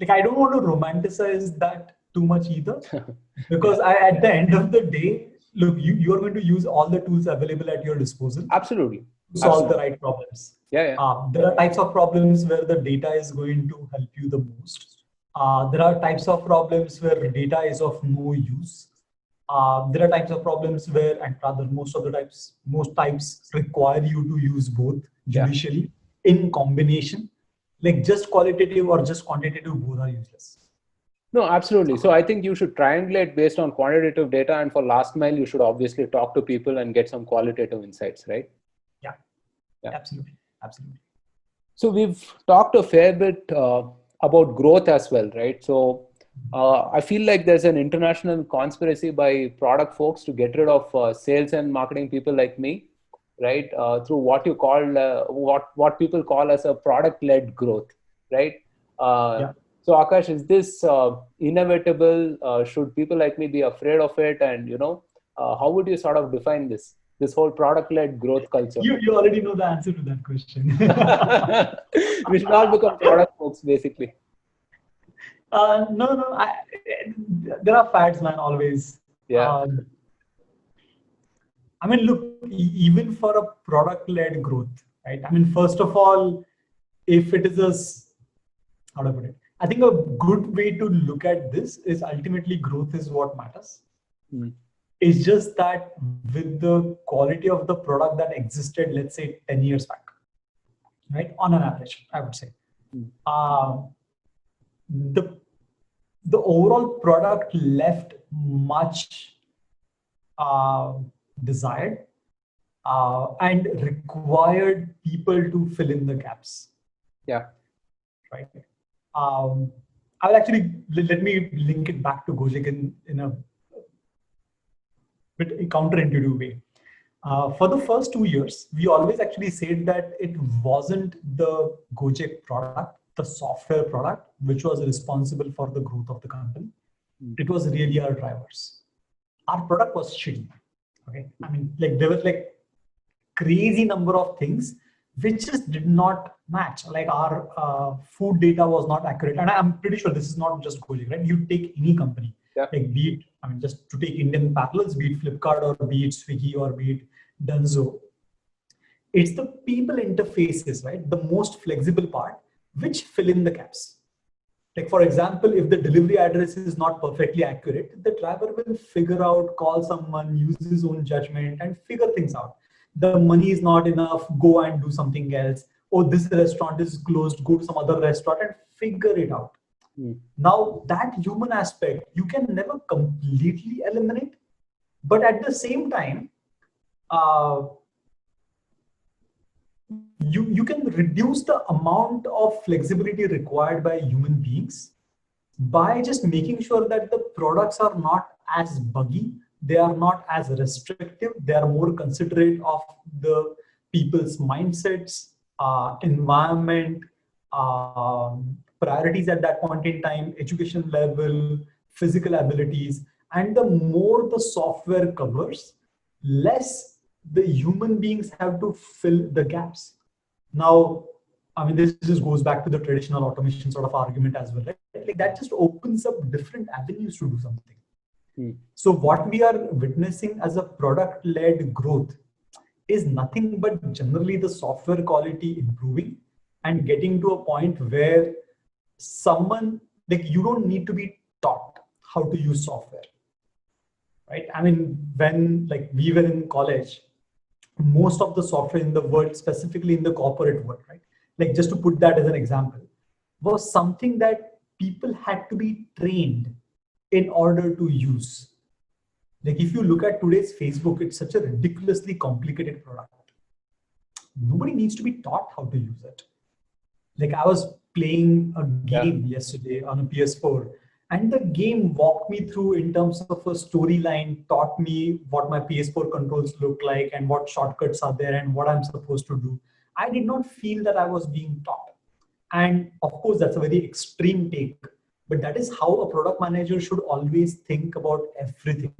[SPEAKER 2] like, I don't want to romanticize that too much either, because at the end of the day, look, you are going to use all the tools available at your disposal
[SPEAKER 1] Absolutely.
[SPEAKER 2] to solve
[SPEAKER 1] Absolutely.
[SPEAKER 2] the right problems.
[SPEAKER 1] Yeah.
[SPEAKER 2] There are types of problems where the data is going to help you the most. There are types of problems where data is of no use. There are types of problems where, and rather most types require you to use both judicially in combination. Like just qualitative or just quantitative, both are useless.
[SPEAKER 1] No, absolutely. So I think you should triangulate based on quantitative data, and for last mile, you should obviously talk to people and get some qualitative insights, right?
[SPEAKER 2] Yeah. Absolutely.
[SPEAKER 1] So we've talked a fair bit about growth as well, right? So I feel like there's an international conspiracy by product folks to get rid of sales and marketing people like me, right? Through what you call what people call as a product-led growth, right? So Akash, is this inevitable? Should people like me be afraid of it? And how would you sort of define this whole product-led growth culture?
[SPEAKER 2] You already know the answer to that question.
[SPEAKER 1] We should all become product folks, basically.
[SPEAKER 2] No. There are fads, man, always.
[SPEAKER 1] Yeah.
[SPEAKER 2] I mean, look, even for a product-led growth, right? I mean, first of all, if it is how do I put it? I think a good way to look at this is ultimately growth is what matters. It's just that with the quality of the product that existed, let's say 10 years back, right? On an average, I would say. The overall product left much desired and required people to fill in the gaps.
[SPEAKER 1] Yeah.
[SPEAKER 2] Right. I will actually let me link it back to Gojek in a bit counterintuitive way. For the first 2 years, we always actually said that it wasn't the Gojek product, the software product, which was responsible for the growth of the company. It was really our drivers. Our product was shitty. Okay. I mean, like there was like crazy number of things which just did not match. Like our food data was not accurate. And I'm pretty sure this is not just Gojek, right? You take any company, like be it, I mean, just to take Indian parallels, be it Flipkart or be it Swiggy or be it Dunzo. It's the people interfaces, right? The most flexible part, which fill in the gaps. Like for example, if the delivery address is not perfectly accurate, the driver will figure out, call someone, use his own judgment and figure things out. The money is not enough, go and do something else. Oh, this restaurant is closed, go to some other restaurant and figure it out. Now that human aspect, you can never completely eliminate, but at the same time, you can reduce the amount of flexibility required by human beings by just making sure that the products are not as buggy, they are not as restrictive, they are more considerate of the people's mindsets, environment, priorities at that point in time, education level, physical abilities. And the more the software covers, less the human beings have to fill the gaps. Now, I mean, this just goes back to the traditional automation sort of argument as well, right? Like that just opens up different avenues to do something. So what we are witnessing as a product-led growth is nothing but generally the software quality improving and getting to a point where someone, like you don't need to be taught how to use software, right? I mean, when like we were in college, most of the software in the world, specifically in the corporate world, right? Like just to put that as an example, was something that people had to be trained in order to use. Like if you look at today's Facebook, it's such a ridiculously complicated product. Nobody needs to be taught how to use it. Like I was playing a game yesterday on a PS4, and the game walked me through in terms of a storyline, taught me what my PS4 controls look like and what shortcuts are there and what I'm supposed to do. I did not feel that I was being taught. And of course, that's a very extreme take, but that is how a product manager should always think about everything.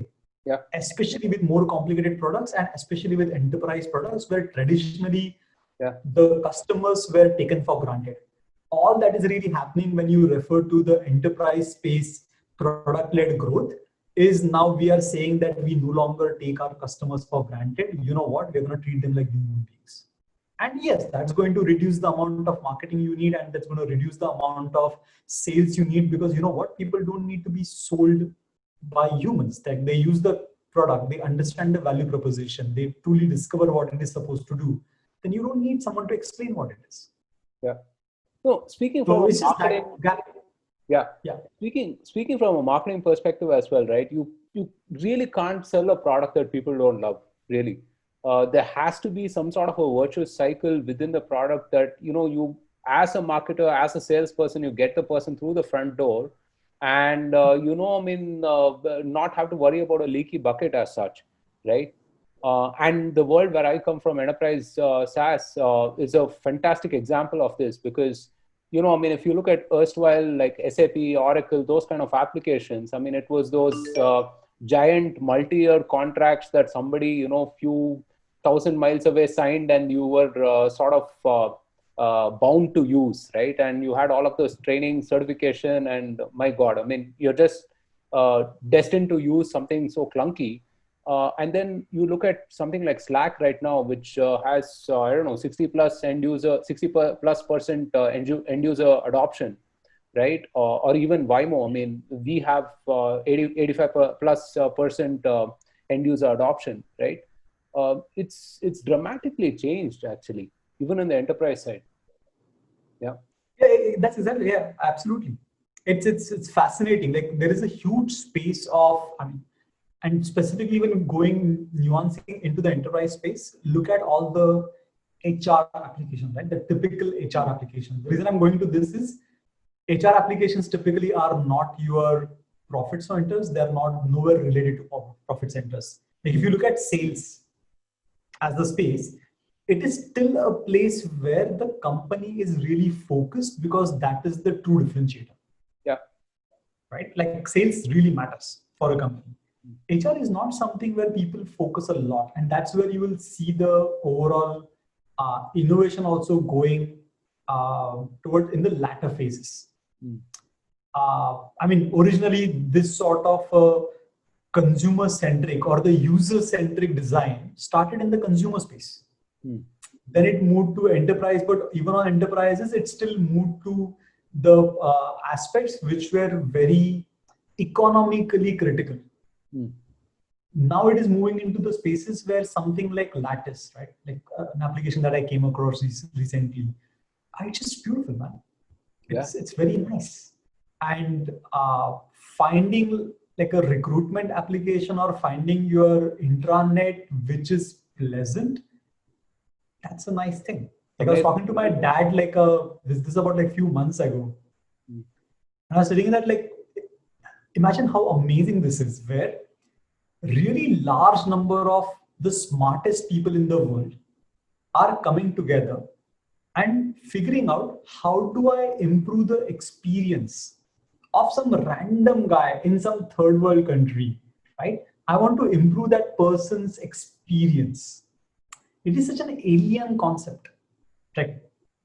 [SPEAKER 1] Yeah.
[SPEAKER 2] Especially with more complicated products and especially with enterprise products where traditionally the customers were taken for granted. All that is really happening when you refer to the enterprise space product-led growth is now we are saying that we no longer take our customers for granted. You know what? We're going to treat them like human beings. And yes, that's going to reduce the amount of marketing you need, and that's going to reduce the amount of sales you need, because you know what? People don't need to be sold by humans. That they use the product, they understand the value proposition, they truly discover what it is supposed to do. Then you don't need someone to explain what it is.
[SPEAKER 1] Yeah. So speaking from a marketing, Speaking from a marketing perspective as well, right? You really can't sell a product that people don't love. Really, there has to be some sort of a virtuous cycle within the product that you, as a marketer, as a salesperson, you get the person through the front door, and not have to worry about a leaky bucket as such, right? And the world where I come from, enterprise SaaS, is a fantastic example of this, because if you look at erstwhile like SAP, Oracle, those kind of applications, it was those giant multi-year contracts that somebody few thousand miles away signed, and you were sort of bound to use, right? And you had all of those training, certification, and my God, you're just destined to use something so clunky. And then you look at something like Slack right now, which has 60 plus end user, 60+% end user adoption, right? Or even Waymo. We have 85+% end user adoption, right? It's dramatically changed actually, even on the enterprise side. Yeah,
[SPEAKER 2] that's exactly, absolutely. It's fascinating. Like there is a huge space of, and specifically when going nuancing into the enterprise space, look at all the HR applications, right? The typical HR applications. The reason I'm going to this is HR applications typically are not your profit centers. They're not nowhere related to profit centers. Like if you look at sales as the space, it is still a place where the company is really focused, because that is the true differentiator.
[SPEAKER 1] Yeah.
[SPEAKER 2] Right? Like sales really matters for a company. HR is not something where people focus a lot, and that's where you will see the overall innovation also going toward in the latter phases. Originally this sort of consumer-centric or the user-centric design started in the consumer space. Then it moved to enterprise, but even on enterprises, it still moved to the aspects which were very economically critical. Now it is moving into the spaces where something like Lattice, right? Like an application that I came across recently. It's just beautiful, man. It's very nice. And finding like a recruitment application or finding your intranet, which is pleasant, that's a nice thing. Like I was talking to my dad this is about like few months ago. And I was telling him that imagine how amazing this is, where really large number of the smartest people in the world are coming together and figuring out how do I improve the experience of some random guy in some third world country, right? I want to improve that person's experience. It is such an alien concept. Like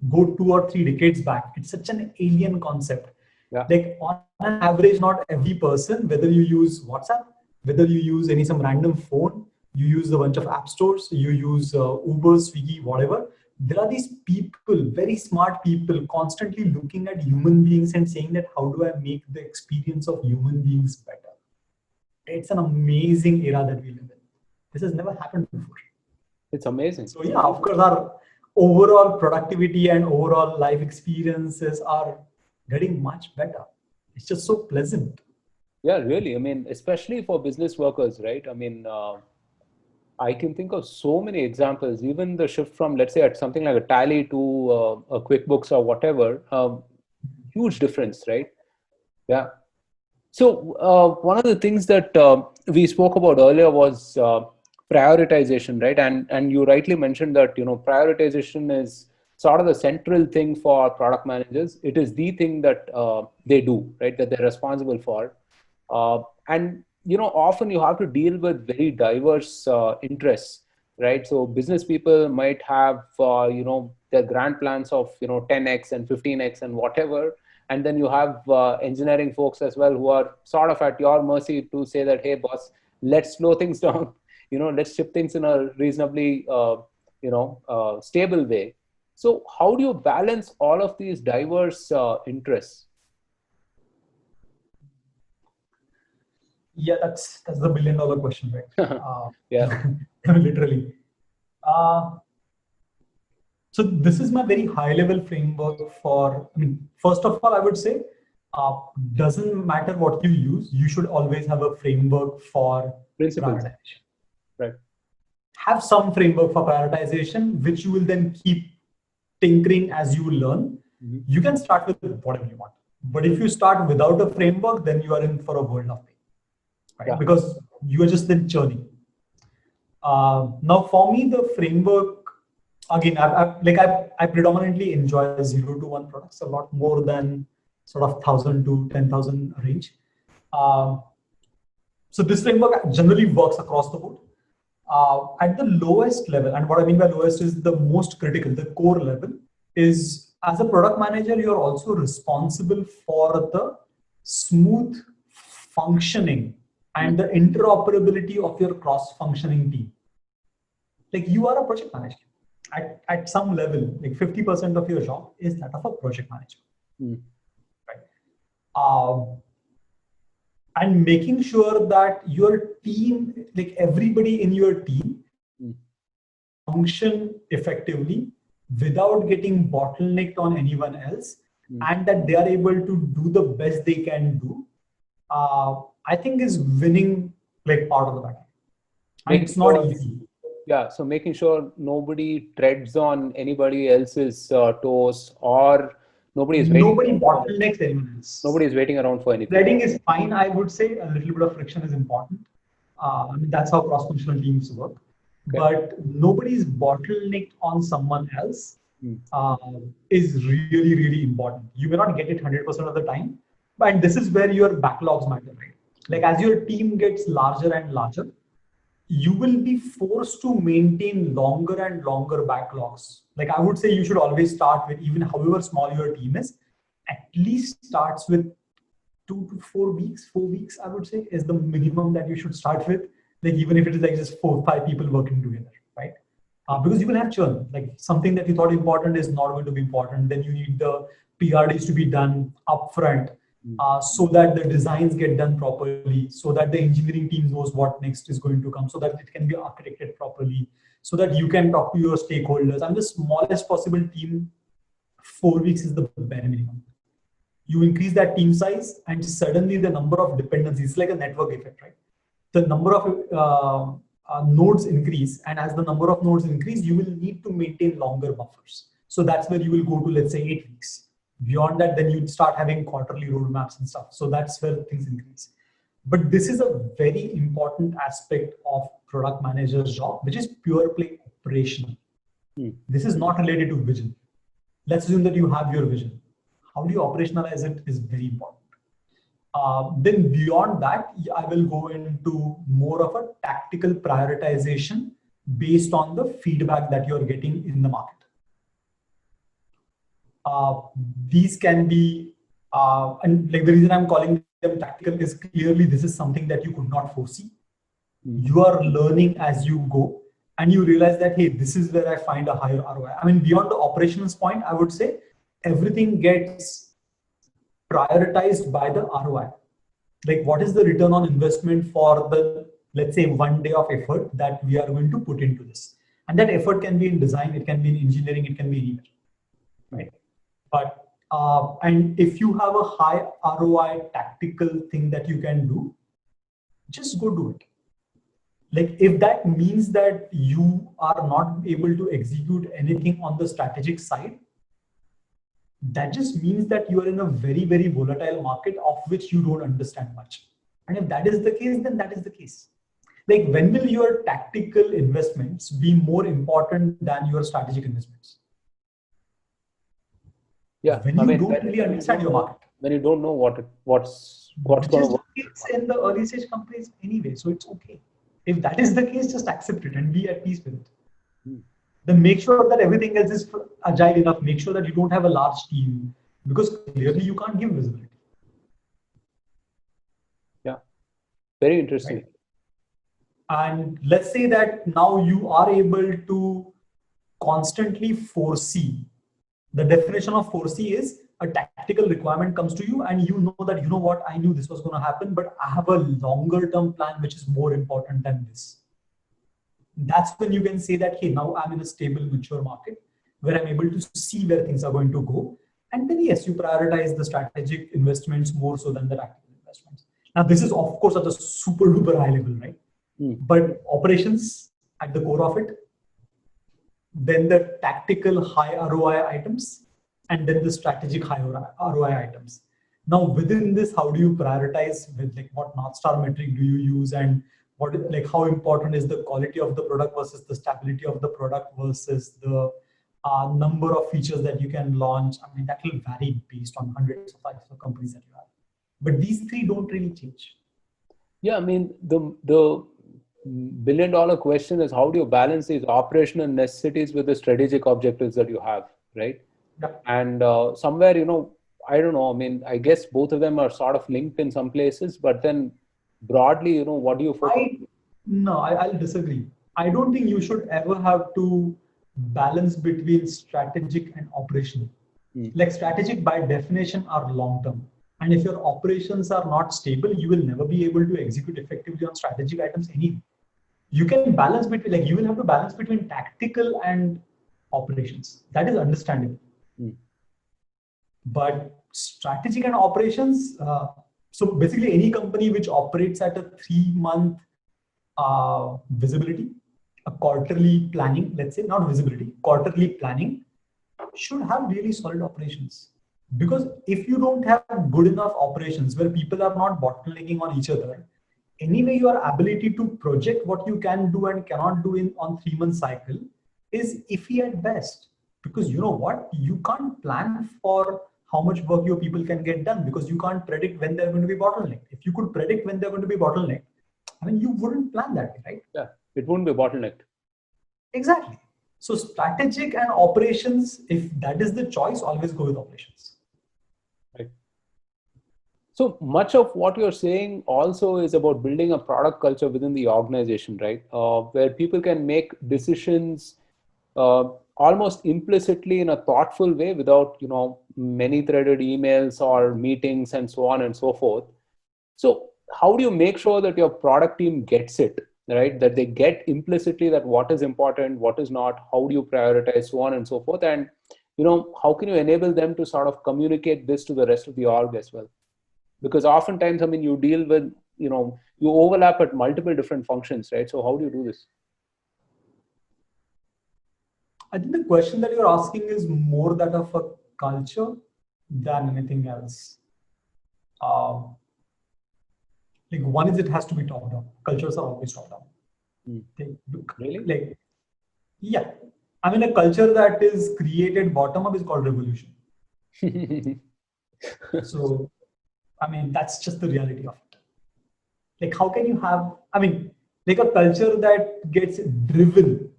[SPEAKER 2] go 2 or 3 decades back, it's such an alien concept. Like on an average, not every person, whether you use WhatsApp, whether you use some random phone, you use a bunch of app stores, you use Uber, Swiggy, whatever, there are these people, very smart people, constantly looking at human beings and saying that how do I make the experience of human beings better? It's an amazing era that we live in. This has never happened before.
[SPEAKER 1] It's amazing.
[SPEAKER 2] So yeah, of course, our overall productivity and overall life experiences are getting much better. It's just so pleasant.
[SPEAKER 1] Yeah, really. I mean, especially for business workers, right? I mean, I can think of so many examples. Even the shift from, let's say, at something like a Tally to a QuickBooks or whatever, huge difference, right? Yeah. So one of the things that we spoke about earlier was prioritization, right? And you rightly mentioned that, you know, prioritization is sort of the central thing for product managers. It is the thing that they do, right? That they're responsible for. And you know, often you have to deal with very diverse interests, right? So business people might have you know, their grand plans of, you know, 10x and 15x and whatever, and then you have engineering folks as well who are sort of at your mercy to say that, hey boss, let's slow things down, you know, let's ship things in a reasonably you know, stable way. So how do you balance all of these diverse interests?
[SPEAKER 2] Yeah, that's the $1 billion question, right?
[SPEAKER 1] Yeah.
[SPEAKER 2] Literally. So this is my very high level framework for, I mean, first of all, I would say, doesn't matter what you use, you should always have a framework for
[SPEAKER 1] Principles.
[SPEAKER 2] prioritization.
[SPEAKER 1] Right.
[SPEAKER 2] Have some framework for prioritization, which you will then keep tinkering as you learn.
[SPEAKER 1] Mm-hmm.
[SPEAKER 2] You can start with whatever you want. But if you start without a framework, then you are in for a world of pain, right?
[SPEAKER 1] Yeah.
[SPEAKER 2] Because you are just then churning. Now, for me, the framework, again, I predominantly enjoy 0 to 1 products a lot more than sort of 1,000 to 10,000 range. So this framework generally works across the board. At the lowest level, and what I mean by lowest is the most critical, the core level, is as a product manager, you're also responsible for the smooth functioning and the interoperability of your cross-functioning team. Like, you are a project manager. At some level, like 50% of your job is that of a project manager. Right? And making sure that your team, like everybody in your team, function effectively without getting bottlenecked on anyone else, and that they are able to do the best they can do, I think is winning like part of the battle. And it's not easy.
[SPEAKER 1] Yeah, so making sure nobody treads on anybody else's toes, or nobody
[SPEAKER 2] bottlenecks anyone else.
[SPEAKER 1] Nobody is waiting around for anything.
[SPEAKER 2] Threading is fine, I would say. A little bit of friction is important. I mean, that's how cross-functional teams work. Okay. But nobody's bottlenecked on someone else is really, really important. You may not get it 100% of the time, but this is where your backlogs matter, right? Like, as your team gets larger and larger, you will be forced to maintain longer and longer backlogs. Like, I would say you should always start with, even however small your team is, at least starts with 2 to 4 weeks. 4 weeks, I would say, is the minimum that you should start with. Like, even if it is like just 4 or 5 people working together, right? Because you will have churn. Like, something that you thought important is not going to be important. Then you need the PRDs to be done upfront. So that the designs get done properly, so that the engineering team knows what next is going to come, so that it can be architected properly, so that you can talk to your stakeholders. And the smallest possible team, 4 weeks is the bare minimum. You increase that team size, and suddenly the number of dependencies, it's like a network effect, right? The number of nodes increase, and as the number of nodes increase, you will need to maintain longer buffers. So that's where you will go to, let's say, 8 weeks. Beyond that, then you'd start having quarterly roadmaps and stuff. So that's where things increase. But this is a very important aspect of product manager's job, which is pure play operational. This is not related to vision. Let's assume that you have your vision. How do you operationalize it is very important. Then beyond that, I will go into more of a tactical prioritization based on the feedback that you're getting in the market. These can be, and like the reason I'm calling them tactical is clearly this is something that you could not foresee. You are learning as you go, and you realize that, hey, this is where I find a higher ROI. I mean, beyond the operations point, I would say everything gets prioritized by the ROI. Like, what is the return on investment for the, let's say, 1 day of effort that we are going to put into this? And that effort can be in design, it can be in engineering, it can be anywhere, right? But and if you have a high ROI tactical thing that you can do, just go do it. Like, if that means that you are not able to execute anything on the strategic side, that just means that you are in a very, very volatile market of which you don't understand much. And if that is the case, then that is the case. Like, when will your tactical investments be more important than your strategic investments?
[SPEAKER 1] Yeah,
[SPEAKER 2] When you don't really understand your market.
[SPEAKER 1] When you don't know what's going to work.
[SPEAKER 2] It's in the early stage companies anyway, so it's okay. If that is the case, just accept it and be at peace with it. Then make sure that everything else is agile enough. Make sure that you don't have a large team, because clearly you can't give visibility.
[SPEAKER 1] Yeah, very interesting.
[SPEAKER 2] Right? And let's say that now you are able to constantly foresee. The definition of foresee is a tactical requirement comes to you and you know that, you know what, I knew this was going to happen, but I have a longer term plan which is more important than this. That's when you can say that, hey, now I'm in a stable, mature market where I'm able to see where things are going to go. And then, yes, you prioritize the strategic investments more so than the tactical investments. Now, this is, of course, at a super duper high level, right? But operations at the core of it, then the tactical high ROI items, and then the strategic high ROI items. Now, within this, how do you prioritize with, like, what North Star metric do you use, and what, like, how important is the quality of the product versus the stability of the product versus the number of features that you can launch? I mean, that will vary based on hundreds of types of companies that you have. But these three don't really change.
[SPEAKER 1] Yeah, I mean, the billion-dollar question is, how do you balance these operational necessities with the strategic objectives that you have, right?
[SPEAKER 2] Yeah.
[SPEAKER 1] And somewhere, I don't know, I mean, I guess both of them are sort of linked in some places, but then broadly, what do you focus?
[SPEAKER 2] I'll disagree. I don't think you should ever have to balance between strategic and operational. Like, strategic by definition are long-term. And if your operations are not stable, you will never be able to execute effectively on strategic items anyway. You can balance between, like, you will have to balance between tactical and operations. That is understandable. But strategic and operations, so basically any company which operates at a 3-month visibility, a quarterly planning, let's say, not visibility, quarterly planning, should have really solid operations. Because if you don't have good enough operations where people are not bottlenecking on each other, anyway, your ability to project what you can do and cannot do on 3-month cycle is iffy at best. Because you know what? You can't plan for how much work your people can get done, because you can't predict when they're going to be bottlenecked. If you could predict when they're going to be bottlenecked, I mean, you wouldn't plan that way, right?
[SPEAKER 1] Yeah, it wouldn't be bottlenecked.
[SPEAKER 2] Exactly. So strategic and operations, if that is the choice, always go with operations.
[SPEAKER 1] Right. So much of what you're saying also is about building a product culture within the organization, right? Where people can make decisions almost implicitly in a thoughtful way without, many threaded emails or meetings and so on and so forth. So how do you make sure that your product team gets it, right? That they get implicitly that what is important, what is not, how do you prioritize, so on and so forth. And, how can you enable them to sort of communicate this to the rest of the org as well? Because oftentimes, I mean, you deal with, you overlap at multiple different functions, right? So how do you do this?
[SPEAKER 2] I think the question that you're asking is more that of a culture than anything else. Like, one is, it has to be top down. Cultures are always top down.
[SPEAKER 1] Really?
[SPEAKER 2] Like, yeah. I mean, a culture that is created bottom up is called revolution. So, I mean, that's just the reality of it. Like, how can you have, I mean, like, a culture that gets driven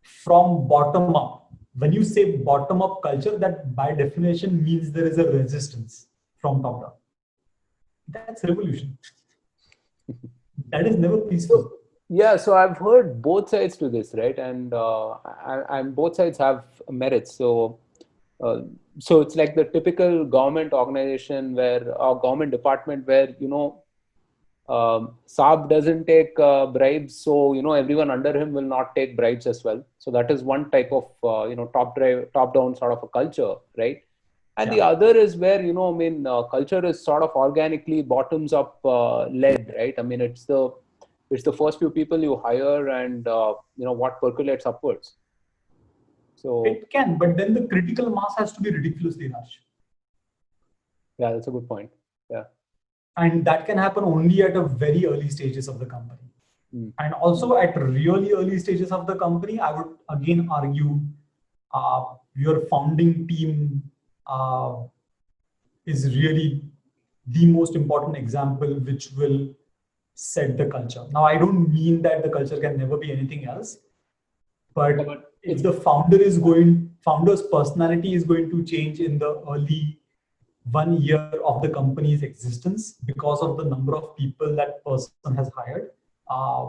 [SPEAKER 2] from bottom up. When you say bottom up culture, that by definition means there is a resistance from top down. That's revolution. That is never peaceful.
[SPEAKER 1] Yeah, so I've heard both sides to this, right? And both sides have merits. Uh, so it's like the typical government organization where, or government department where, Saab doesn't take bribes, so everyone under him will not take bribes as well. So that is one type of top down sort of a culture, right? And the
[SPEAKER 2] Yeah.
[SPEAKER 1] other is where culture is sort of organically bottoms up led, right? I mean it's the first few people you hire, and what percolates upwards. So
[SPEAKER 2] It can, but then the critical mass has to be ridiculously large.
[SPEAKER 1] yeah, that's a good point. Yeah.
[SPEAKER 2] And that can happen only at a very early stages of the company.
[SPEAKER 1] Mm.
[SPEAKER 2] And also at really early stages of the company, I would again argue your founding team is really the most important example which will set the culture. Now, I don't mean that the culture can never be anything else,
[SPEAKER 1] Yeah,
[SPEAKER 2] but
[SPEAKER 1] but
[SPEAKER 2] if the founder's personality is going to change in the early 1 year of the company's existence because of the number of people that person has hired, uh,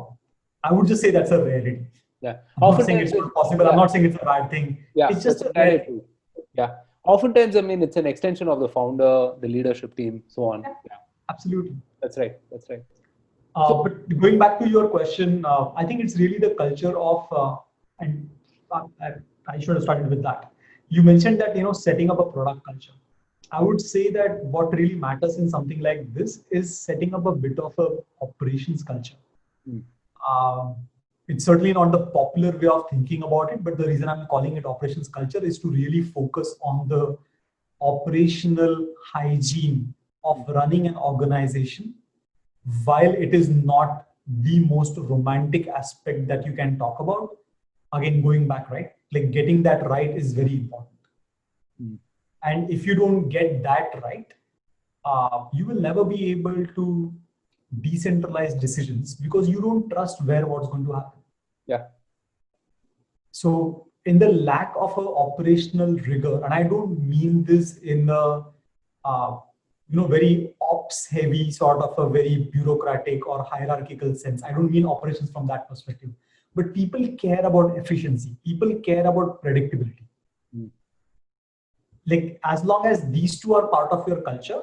[SPEAKER 2] I would just say that's a rarity.
[SPEAKER 1] yeah,
[SPEAKER 2] I'm not saying it's not possible. I'm
[SPEAKER 1] yeah,
[SPEAKER 2] not saying it's a bad thing.
[SPEAKER 1] yeah,
[SPEAKER 2] It's
[SPEAKER 1] that's
[SPEAKER 2] just a
[SPEAKER 1] entirely
[SPEAKER 2] rarity.
[SPEAKER 1] true. Yeah, oftentimes, I mean, it's an extension of the founder, the leadership team, so on. Yeah,
[SPEAKER 2] Absolutely.
[SPEAKER 1] that's right. That's right. So
[SPEAKER 2] But going back to your question, I think it's really the culture of, and I should have started with that. You mentioned that, setting up a product culture. I would say that what really matters in something like this is setting up a bit of a operations culture.
[SPEAKER 1] mm,
[SPEAKER 2] Um, it's certainly not the popular way of thinking about it, but the reason I'm calling it operations culture is to really focus on the operational hygiene of running an organization. While it is not the most romantic aspect that you can talk about, again, going back, right? Like getting that right is very important.
[SPEAKER 1] mm,
[SPEAKER 2] And if you don't get that right, you will never be able to decentralize decisions because you don't trust where what's going to happen.
[SPEAKER 1] yeah,
[SPEAKER 2] So in the lack of a operational rigor, and I don't mean this in a very ops heavy sort of a very bureaucratic or hierarchical sense. I don't mean operations from that perspective, but people care about efficiency. People care about predictability.
[SPEAKER 1] mm,
[SPEAKER 2] Like as long as these two are part of your culture,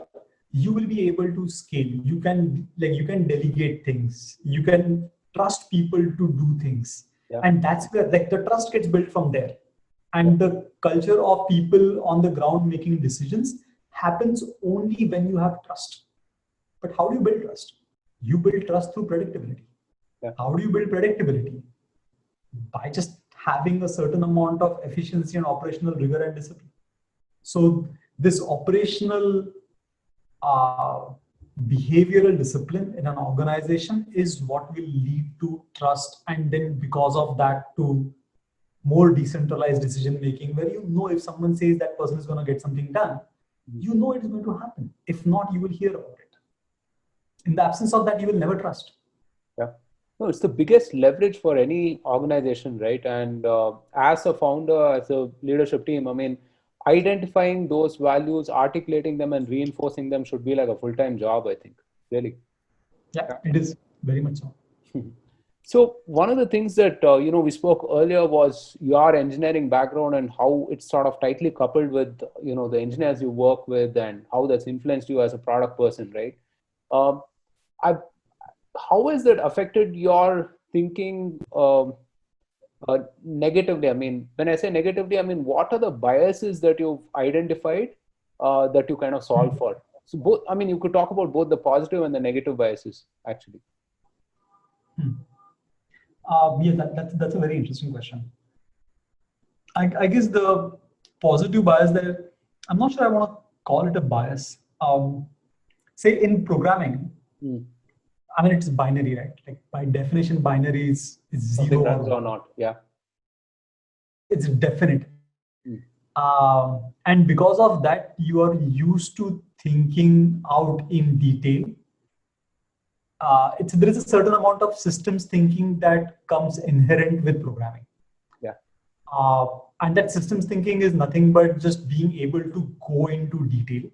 [SPEAKER 2] you will be able to scale. You can delegate things. You can trust people to do things,
[SPEAKER 1] yeah,
[SPEAKER 2] and that's where like the trust gets built from there.
[SPEAKER 1] yeah,
[SPEAKER 2] And the culture of people on the ground making decisions happens only when you have trust. But how do you build trust? You build trust through predictability.
[SPEAKER 1] yeah,
[SPEAKER 2] How do you build predictability? By just having a certain amount of efficiency and operational rigor and discipline. So this operational uh, behavioral discipline in an organization is what will lead to trust, and then because of that to more decentralized decision making, where if someone says that person is going to get something done, you know it is going to happen. If not, you will hear about it. In the absence of that, you will never trust.
[SPEAKER 1] yeah. No, it's the biggest leverage for any organization, right? And as a founder, as a leadership team, I mean, identifying those values, articulating them, and reinforcing them should be like a full-time job, I think. Really.
[SPEAKER 2] Yeah, it is very much so.
[SPEAKER 1] So one of the things that we spoke earlier was your engineering background and how it's sort of tightly coupled with the engineers you work with and how that's influenced you as a product person, right? Um, I How has that affected your thinking negatively? I mean, when I say negatively, I mean what are the biases that you've identified that you kind of solve for? So both, I mean, you could talk about both the positive and the negative biases, actually.
[SPEAKER 2] Yeah, that's a very interesting question. I guess the positive bias there, I'm not sure I want to call it a bias. Say in programming,
[SPEAKER 1] Hmm.
[SPEAKER 2] I mean, it's binary, right? Like by definition, binary is
[SPEAKER 1] Something
[SPEAKER 2] zero or
[SPEAKER 1] runs or
[SPEAKER 2] one.
[SPEAKER 1] not. Yeah.
[SPEAKER 2] It's definite.
[SPEAKER 1] Hmm.
[SPEAKER 2] And because of that, you are used to thinking out in detail. There is a certain amount of systems thinking that comes inherent with programming.
[SPEAKER 1] Yeah.
[SPEAKER 2] And that systems thinking is nothing but just being able to go into detail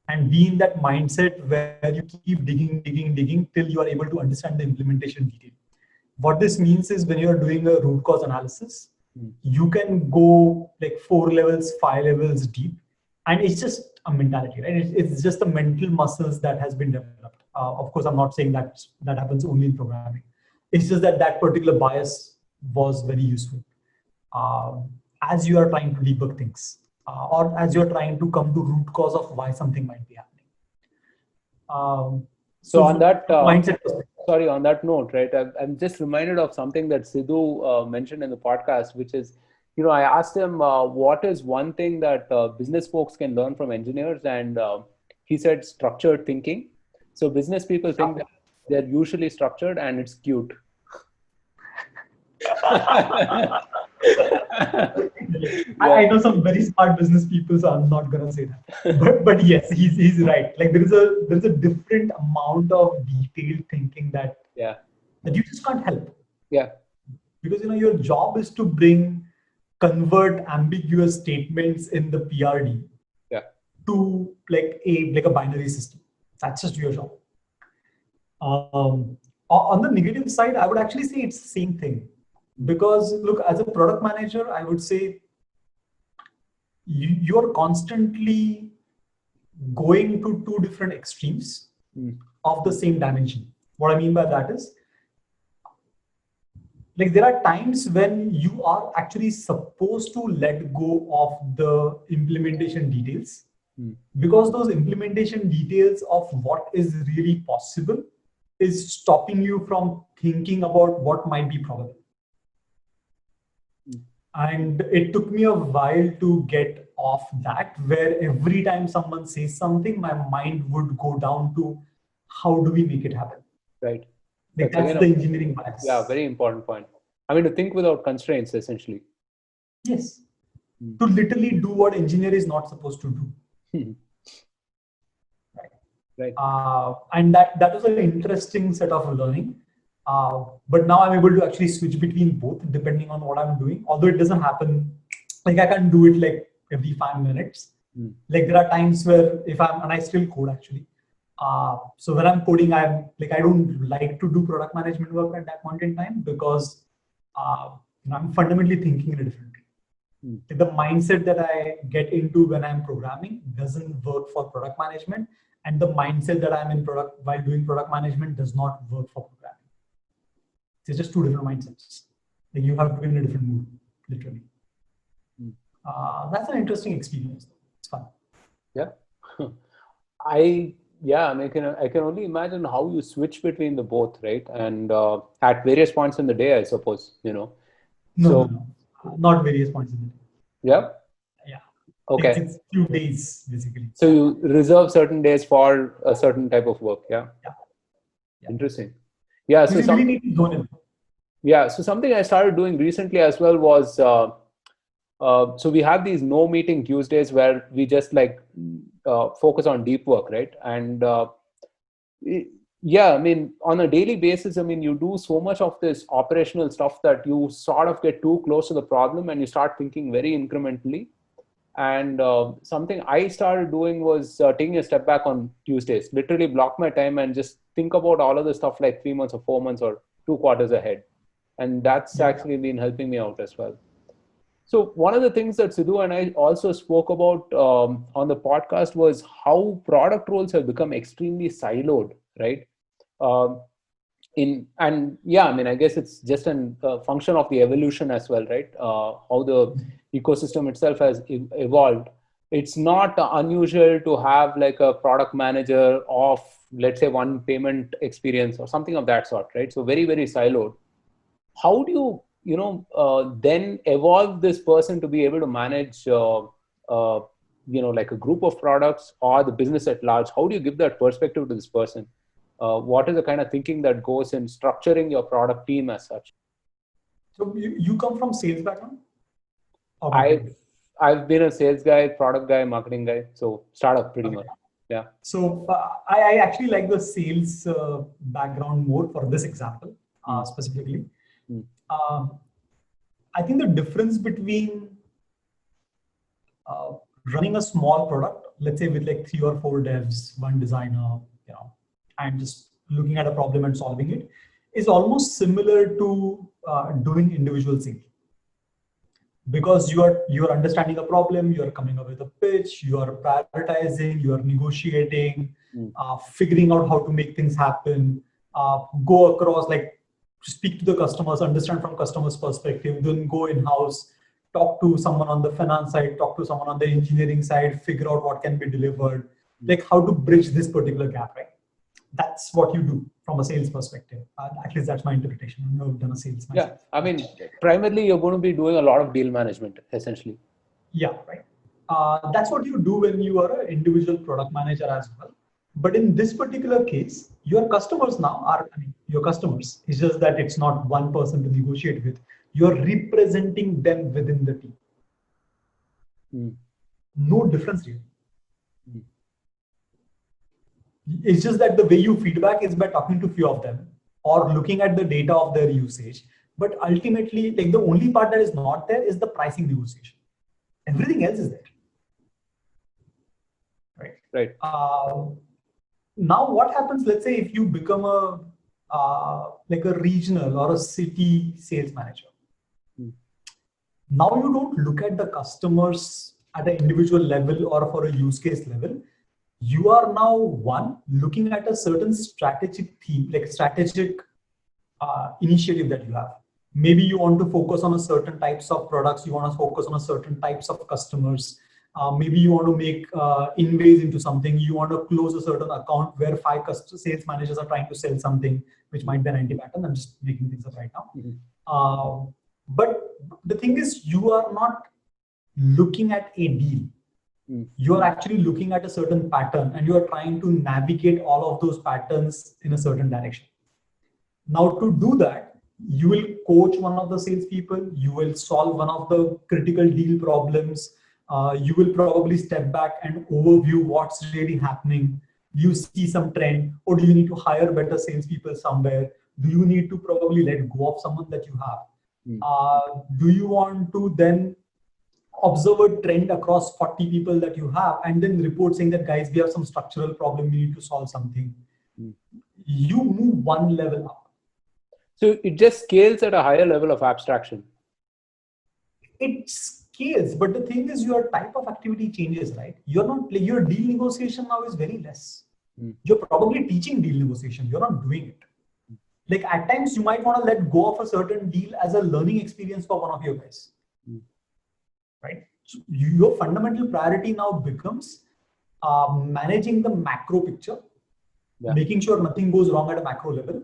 [SPEAKER 2] and be in that mindset where you keep digging till you are able to understand the implementation detail. What this means is when you're doing a root cause analysis,
[SPEAKER 1] Mm.
[SPEAKER 2] you can go like 4 levels, 5 levels deep, and it's just a mentality, right? It's just the mental muscles that has been developed. Of course, I'm not saying that that happens only in programming. It's just that that particular bias was very useful as you are trying to debug things, or as you're trying to come to root cause of why something might be happening.
[SPEAKER 1] So on that
[SPEAKER 2] mindset perspective.
[SPEAKER 1] Sorry, on that note, right, I'm just reminded of something that Sidhu mentioned in the podcast, which is, I asked him what is one thing that business folks can learn from engineers, and he said structured thinking. So business people think that they're usually structured and it's cute.
[SPEAKER 2] I know some very smart business people, so I'm not gonna say that. But yes, he's right. Like there's a different amount of detailed thinking that you just can't help.
[SPEAKER 1] Yeah.
[SPEAKER 2] Because your job is to convert ambiguous statements in the PRD to like a binary system. That's just your job. On the negative side, I would actually say it's the same thing. Because look, as a product manager, I would say you're constantly going to two different extremes of the same dimension. What I mean by that is, like there are times when you are actually supposed to let go of the implementation details because those implementation details of what is really possible is stopping you from thinking about what might be probable. And it took me a while to get off that, where every time someone says something, my mind would go down to how do we make it happen?
[SPEAKER 1] Right.
[SPEAKER 2] Like that's the engineering bias.
[SPEAKER 1] Yeah, very important point. I mean, to think without constraints, essentially.
[SPEAKER 2] Yes. To literally do what engineer is not supposed to do.
[SPEAKER 1] Right.
[SPEAKER 2] And that was an interesting set of learning. But now I'm able to actually switch between both depending on what I'm doing. Although it doesn't happen, like I can't do it like every 5 minutes. Like there are times where and I still code actually. So when I'm coding, I don't like to do product management work at that point in time because I'm fundamentally thinking in a different way. Like the mindset that I get into when I'm programming doesn't work for product management, and the mindset that I'm in while doing product management does not work for programming. It's just two different mindsets. Like you have to be in a different mood, literally. That's an interesting experience. It's fun.
[SPEAKER 1] Yeah. I can only imagine how you switch between the both, right? And at various points in the day, I suppose,
[SPEAKER 2] No, not various points in the day.
[SPEAKER 1] Yeah.
[SPEAKER 2] Yeah.
[SPEAKER 1] Okay.
[SPEAKER 2] It's few days basically.
[SPEAKER 1] So you reserve certain days for a certain type of work. Yeah. Interesting. Yeah. So
[SPEAKER 2] you really need to zone in.
[SPEAKER 1] Yeah. So something I started doing recently as well was so we have these no meeting Tuesdays where we just focus on deep work, right? And I mean, on a daily basis, I mean, you do so much of this operational stuff that you sort of get too close to the problem and you start thinking very incrementally. And something I started doing was taking a step back on Tuesdays, literally block my time and just think about all of the stuff like 3 months or 4 months or 2 quarters ahead. And that's actually been helping me out as well. So one of the things that Sidhu and I also spoke about on the podcast was how product roles have become extremely siloed, right? I mean, I guess it's just a function of the evolution as well, right? How the ecosystem itself has evolved. It's not unusual to have like a product manager of, let's say, one payment experience or something of that sort, right? So very, very siloed. How do you then evolve this person to be able to manage, like a group of products or the business at large? How do you give that perspective to this person? What is the kind of thinking that goes in structuring your product team as such?
[SPEAKER 2] So you come from sales background?
[SPEAKER 1] I've been a sales guy, product guy, marketing guy, so startup pretty much. Yeah.
[SPEAKER 2] So I actually like the sales background more for this example specifically. I think the difference between running a small product, let's say with like 3 or 4 devs, one designer, and just looking at a problem and solving it, is almost similar to doing individual sales, because you're understanding a problem, you're coming up with a pitch, you are prioritizing, you are negotiating, figuring out how to make things happen, go across, like speak to the customers, understand from customers' perspective, then go in-house, talk to someone on the finance side, talk to someone on the engineering side, figure out what can be delivered, like how to bridge this particular gap, right? That's what you do from a sales perspective. At least that's my interpretation. I've never done a sales myself.
[SPEAKER 1] Yeah, I mean, primarily you're going to be doing a lot of deal management, essentially.
[SPEAKER 2] Yeah, right. That's what you do when you are an individual product manager as well. But in this particular case, your customers now are, I mean, your customers. It's just that it's not one person to negotiate with. You're representing them within the team. No difference here. It's just that the way you feedback is by talking to few of them or looking at the data of their usage. But ultimately, like the only part that is not there is the pricing negotiation. Everything else is there.
[SPEAKER 1] Right.
[SPEAKER 2] Now, what happens? Let's say if you become like a regional or a city sales manager. Now you don't look at the customers at an individual level or for a use case level. You are now looking at a certain strategic theme, like strategic initiative that you have. Maybe you want to focus on a certain types of products. You want to focus on a certain types of customers. Maybe you want to make inways into something. You want to close a certain account where 5 sales managers are trying to sell something, which might be an anti-pattern. I'm just making things up right now. But the thing is, you are not looking at a deal. You are actually looking at a certain pattern and you are trying to navigate all of those patterns in a certain direction. Now, to do that, you will coach one of the salespeople, you will solve one of the critical deal problems, you will probably step back and overview what's really happening. Do you see some trend, or do you need to hire better salespeople somewhere? Do you need to probably let go of someone that you have? Do you want to then observe a trend across 40 people that you have and then report saying that, guys, we have some structural problem, we need to solve something? You move one level up.
[SPEAKER 1] So it just scales at a higher level of abstraction.
[SPEAKER 2] It scales, but the thing is your type of activity changes, right? You're not, your deal negotiation now is very less. You're probably teaching deal negotiation. You're not doing it. Like at times you might want to let go of a certain deal as a learning experience for one of your guys. Right? So your fundamental priority now becomes managing the macro picture, making sure nothing goes wrong at a macro level.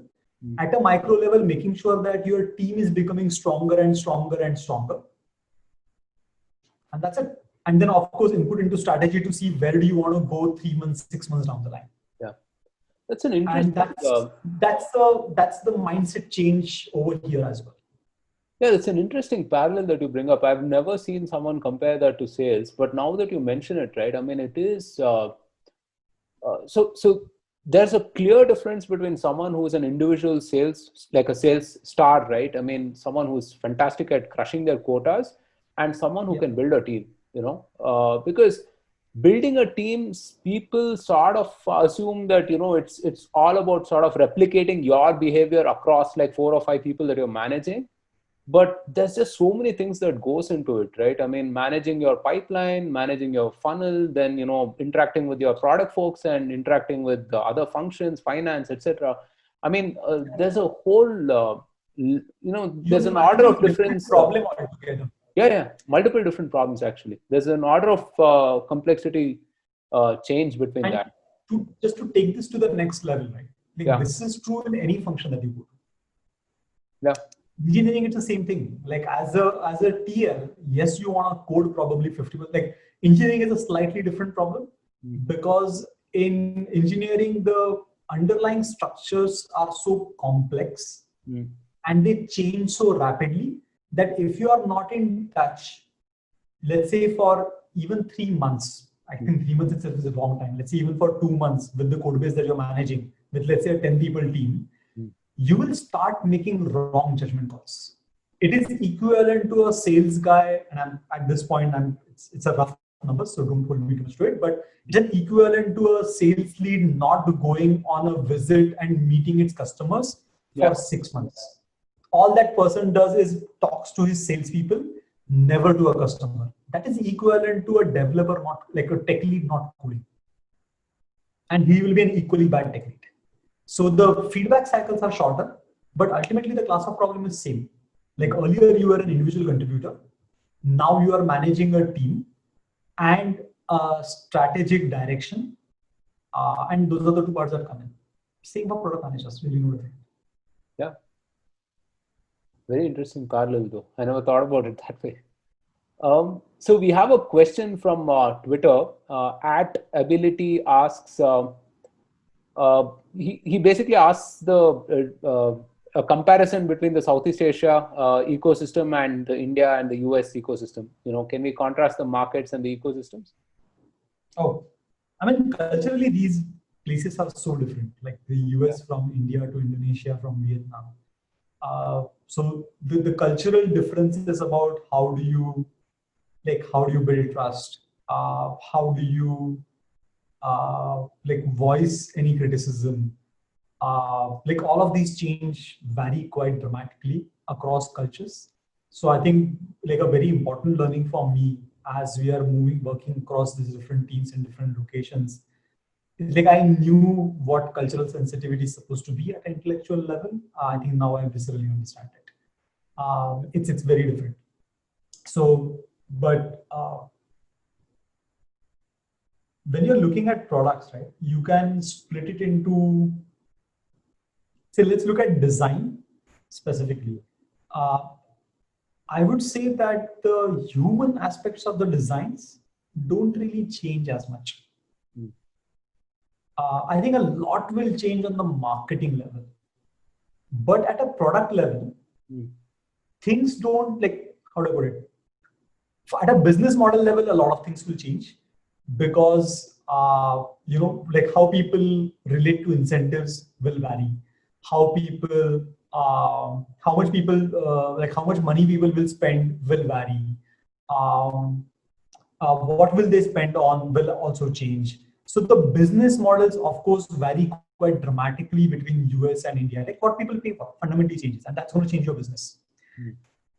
[SPEAKER 2] At a micro level, making sure that your team is becoming stronger and stronger and stronger. And that's it. And then of course, input into strategy to see where do you want to go 3 months, 6 months down the line.
[SPEAKER 1] Yeah. That's an interesting...
[SPEAKER 2] And that's the mindset change over here as well.
[SPEAKER 1] Yeah, it's an interesting parallel that you bring up. I've never seen someone compare that to sales, but now that you mention it, right? I mean, it is, so there's a clear difference between someone who's an individual sales, like a sales star, right? I mean, someone who's fantastic at crushing their quotas and someone who can build a team, because building a team, people sort of assume that, it's all about sort of replicating your behavior across like 4 or 5 people that you're managing. But there's just so many things that goes into it, right? I mean, managing your pipeline, managing your funnel, then, interacting with your product folks and interacting with the other functions, finance, etc. I mean, there's a whole, there's an order of difference.
[SPEAKER 2] Problem altogether.
[SPEAKER 1] Yeah. Multiple different problems, actually. There's an order of complexity change between
[SPEAKER 2] and
[SPEAKER 1] that.
[SPEAKER 2] Just to take this to the next level, right? Like this is true in any function that you go to.
[SPEAKER 1] Yeah.
[SPEAKER 2] Engineering, it's the same thing. Like as a TL, yes, you want to code probably 50%. Like engineering is a slightly different problem because in engineering, the underlying structures are so complex and they change so rapidly that if you are not in touch, let's say for even 3 months, I think 3 months itself is a long time. Let's say even for 2 months with the code base that you're managing with, let's say, a 10 people team, you will start making wrong judgment calls. It is equivalent to a sales guy, and at this point, it's a rough number, so don't hold me to it, but it's an equivalent to a sales lead not going on a visit and meeting its customers for 6 months. All that person does is talks to his salespeople, never to a customer. That is equivalent to a developer, not like a tech lead, not coding. And he will be an equally bad tech lead. So the feedback cycles are shorter, but ultimately the class of problem is same. Like earlier you were an individual contributor. Now you are managing a team and a strategic direction. And those are the two parts that come in. Same for product managers, really no different.
[SPEAKER 1] Yeah. Very interesting parallel though. I never thought about it that way. So we have a question from Twitter. At Ability asks, he basically asks a comparison between the Southeast Asia ecosystem and the India and the US ecosystem. Can we contrast the markets and the ecosystems?
[SPEAKER 2] Oh, I mean, culturally, these places are so different, like the US from India to Indonesia from Vietnam. So the cultural difference is about how do you build trust? How do you voice any criticism? All of these change vary quite dramatically across cultures. So I think a very important learning for me as we are working across these different teams in different locations, I knew what cultural sensitivity is supposed to be at an intellectual level. I think now I viscerally understand it. It's very different. So, but when you're looking at products, right, you can split it into, say, let's look at design specifically. I would say that the human aspects of the designs don't really change as much. I think a lot will change on the marketing level, but at a product level, things don't how do I put it? At a business model level, a lot of things will change because how people relate to incentives will vary. How much money people will spend will vary. What will they spend on will also change. So the business models, of course, vary quite dramatically between US and India. Like what people pay for fundamentally changes, and that's going to change your business.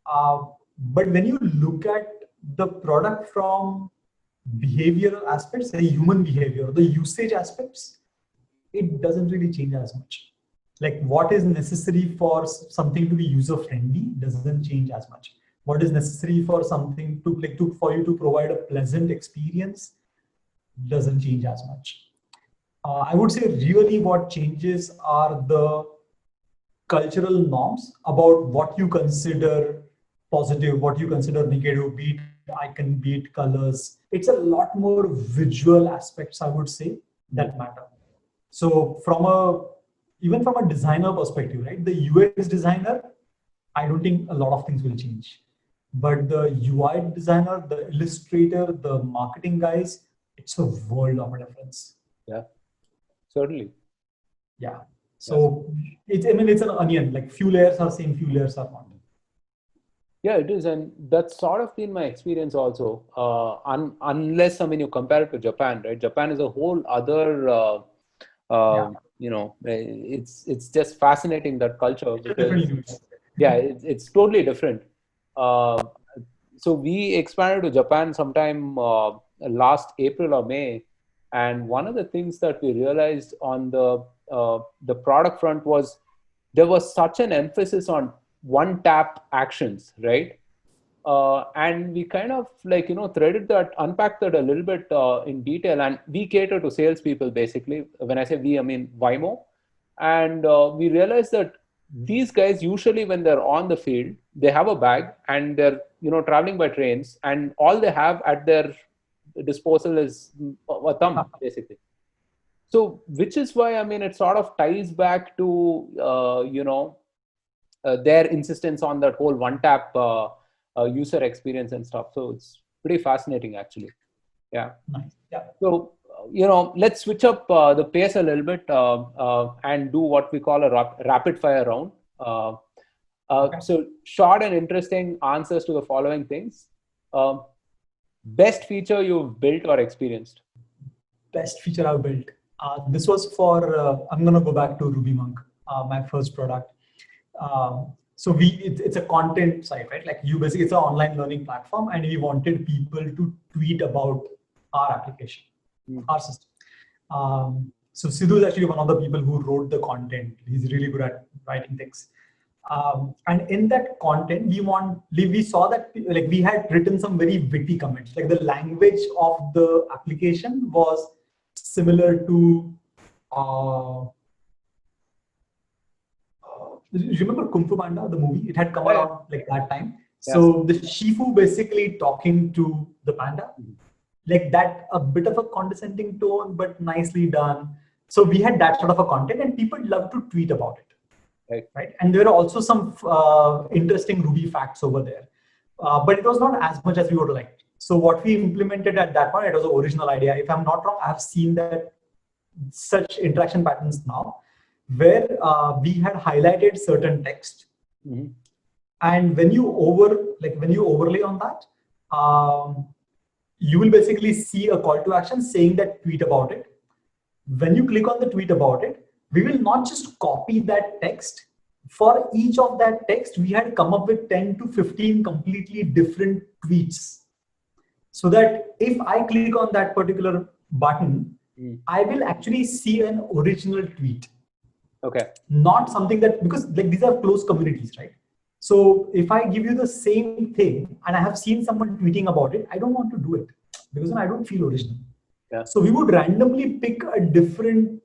[SPEAKER 2] But when you look at the product from behavioral aspects, the human behavior, the usage aspects, it doesn't really change as much. Like what is necessary for something to be user friendly doesn't change as much. What is necessary for something for you to provide a pleasant experience doesn't change as much. I would say really what changes are the cultural norms about what you consider positive, what you consider negative, be it icon, be it colors. It's a lot more visual aspects, I would say, that matter. So even from a designer perspective, right? The UX designer, I don't think a lot of things will change. But the UI designer, the illustrator, the marketing guys, it's a world of a difference.
[SPEAKER 1] Yeah, certainly.
[SPEAKER 2] Yeah. So it's an onion, like few layers are same, few layers are not.
[SPEAKER 1] Yeah, it is. And that's sort of been my experience also. Unless, you compare it to Japan, right? Japan is a whole other, it's just fascinating, that culture. Because, it's totally different. So we expanded to Japan sometime last April or May. And one of the things that we realized on the product front was there was such an emphasis on one-tap actions, right? And we kind of unpacked that a little bit in detail. And we cater to salespeople, basically. When I say we, I mean Waymo. And we realized that these guys, usually when they're on the field, they have a bag and they're traveling by trains, and all they have at their disposal is a thumb, basically. So, which is why, it sort of ties back to, their insistence on that whole one-tap user experience and stuff. So it's pretty fascinating, actually. Yeah.
[SPEAKER 2] Nice. Yeah.
[SPEAKER 1] So, let's switch up the pace a little bit and do what we call a rapid fire round. Okay. So short and interesting answers to the following things. Best feature you've built or experienced?
[SPEAKER 2] Best feature I've built. This was for, I'm going to go back to RubyMonk, my first product. It's a content site, right? Like you basically, it's an online learning platform, and we wanted people to tweet about our application, our system. So Sidhu is actually one of the people who wrote the content. He's really good at writing things. And in that content, we saw that like we had written some very witty comments. Like the language of the application was similar to. You remember Kung Fu Panda, the movie? It had come around like that time. So the Shifu basically talking to the panda, like that, a bit of a condescending tone, but nicely done. So we had that sort of a content, and people love to tweet about it. Right. And there are also some interesting Ruby facts over there, but it was not as much as we would like. So what we implemented at that point, it was an original idea. If I'm not wrong, I've seen that such interaction patterns now, where we had highlighted certain text, and when you overlay on that, you will basically see a call to action saying that tweet about it. When you click on the tweet about it, we will not just copy that text. For each of that text, we had come up with 10 to 15 completely different tweets. So that if I click on that particular button, I will actually see an original tweet.
[SPEAKER 1] Okay.
[SPEAKER 2] Not something that, because like these are close communities, right? So if I give you the same thing and I have seen someone tweeting about it, I don't want to do it because then I don't feel original.
[SPEAKER 1] Yeah.
[SPEAKER 2] So we would randomly pick a different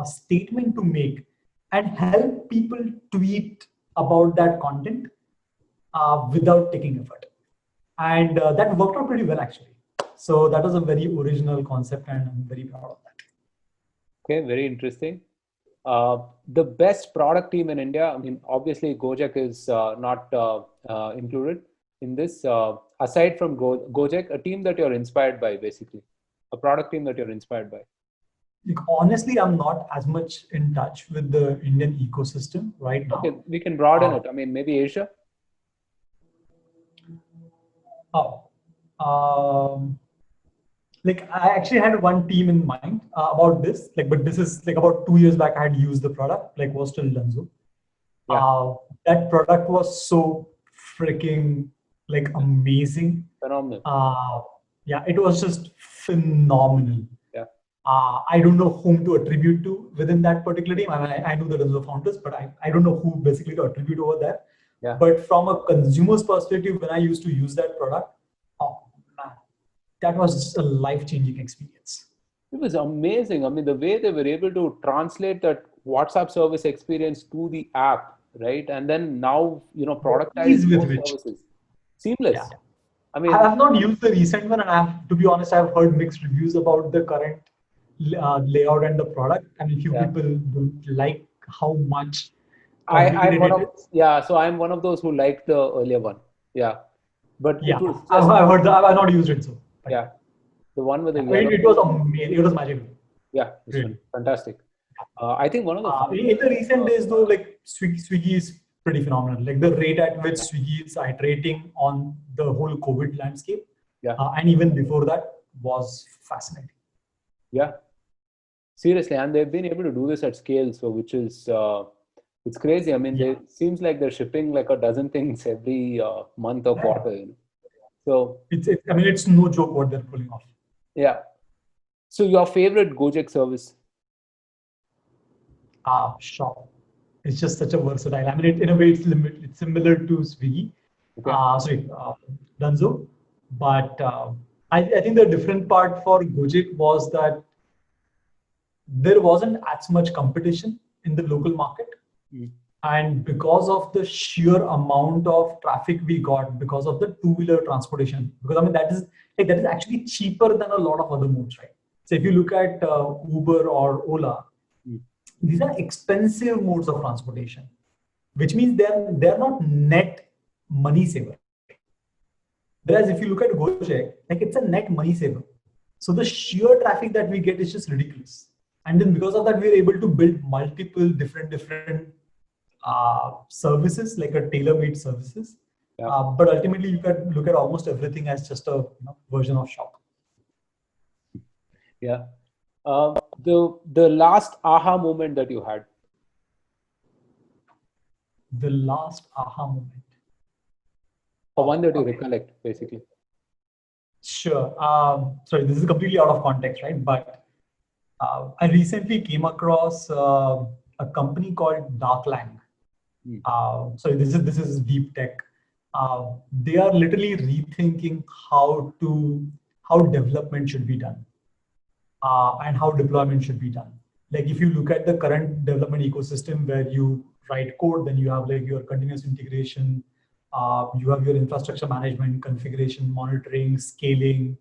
[SPEAKER 2] statement to make and help people tweet about that content without taking effort. And that worked out pretty well, actually. So that was a very original concept, and I'm very proud of that.
[SPEAKER 1] Okay, very interesting. The best product team in India, I mean, obviously Gojek is not included in this. Aside from Gojek, a team that you're inspired by, basically, a product team that you're inspired by.
[SPEAKER 2] Like, honestly, I'm not as much in touch with the Indian ecosystem right now.
[SPEAKER 1] Okay, we can broaden it. I mean, maybe Asia.
[SPEAKER 2] Like I actually had one team in mind about this, like, but this is like about 2 years back I had used the product, like was still Dunzo.
[SPEAKER 1] Yeah.
[SPEAKER 2] That product was so freaking like amazing.
[SPEAKER 1] Phenomenal.
[SPEAKER 2] Yeah, it was just phenomenal.
[SPEAKER 1] Yeah.
[SPEAKER 2] I don't know whom to attribute to within that particular team. I know the Dunzo founders, but I don't know who basically to attribute over there.
[SPEAKER 1] Yeah.
[SPEAKER 2] But from a consumer's perspective, when I used to use that product, that was just a life-changing experience.
[SPEAKER 1] It was amazing. I mean, the way they were able to translate that WhatsApp service experience to the app, right? And then now, productize those services. Seamless. Yeah.
[SPEAKER 2] I mean, I have not used the recent one, and to be honest, I've heard mixed reviews about the current layout and the product. And a few people don't like how much.
[SPEAKER 1] So I'm one of those who liked the earlier one. Yeah. But
[SPEAKER 2] yeah, I've heard that. I've not used it, so.
[SPEAKER 1] Yeah, the one with the
[SPEAKER 2] it was amazing. It was magical.
[SPEAKER 1] Yeah, it's really fantastic. I think one of the
[SPEAKER 2] in the recent days, though, like Swiggy is pretty phenomenal. Like the rate at which Swiggy is iterating on the whole COVID landscape, and even before that, was fascinating.
[SPEAKER 1] Yeah, seriously, and they've been able to do this at scale, so which is it's crazy. I mean, it seems like they're shipping like a dozen things every month or quarter. So
[SPEAKER 2] it's no joke what they're pulling off.
[SPEAKER 1] Yeah. So your favorite Gojek service?
[SPEAKER 2] Shop. It's just such a versatile. I mean, in a way, it's similar to Swiggy. Okay. Dunzo. But I think the different part for Gojek was that there wasn't as much competition in the local market. And because of the sheer amount of traffic we got, because of the two-wheeler transportation, because I mean that is actually cheaper than a lot of other modes, right? So if you look at Uber or Ola, these are expensive modes of transportation, which means they're not net money saver. Whereas if you look at Gojek, like it's a net money saver. So the sheer traffic that we get is just ridiculous. And then because of that, we're able to build multiple different services, like a tailor-made services. But ultimately, you can look at almost everything as just a version of Shop.
[SPEAKER 1] Yeah. The last aha moment that you had.
[SPEAKER 2] The last aha moment.
[SPEAKER 1] Or one that you
[SPEAKER 2] Okay.
[SPEAKER 1] recollect, basically.
[SPEAKER 2] Sure. Sorry, this is completely out of context, right? But I recently came across a company called Darklang. Sorry, this is deep tech. They are literally rethinking how development should be done and how deployment should be done. Like if you look at the current development ecosystem where you write code, then you have like your continuous integration, you have your infrastructure management, configuration, monitoring, scaling.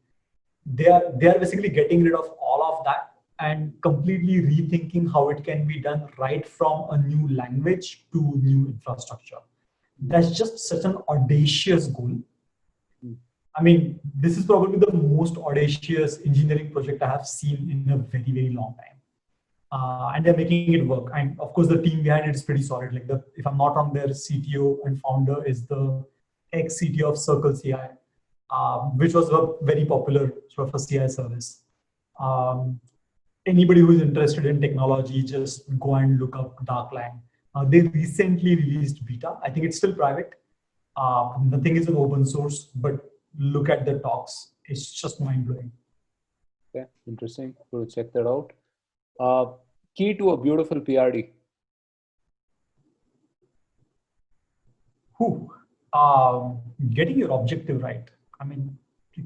[SPEAKER 2] They are basically getting rid of all of that and completely rethinking how it can be done right from a new language to new infrastructure. That's just such an audacious goal. I mean, this is probably the most audacious engineering project I have seen in a very, very long time. And they're making it work. And of course, the team behind it is pretty solid. Like if I'm not wrong, their CTO and founder is the ex-CTO of Circle CI, which was a very popular sort of a CI service. Anybody who is interested in technology, just go and look up Darklang. They recently released beta. I think it's still private. Nothing is an open source, but look at the talks. It's just mind blowing.
[SPEAKER 1] Okay, interesting. We'll check that out. Key to a beautiful PRD.
[SPEAKER 2] Getting your objective right. I mean,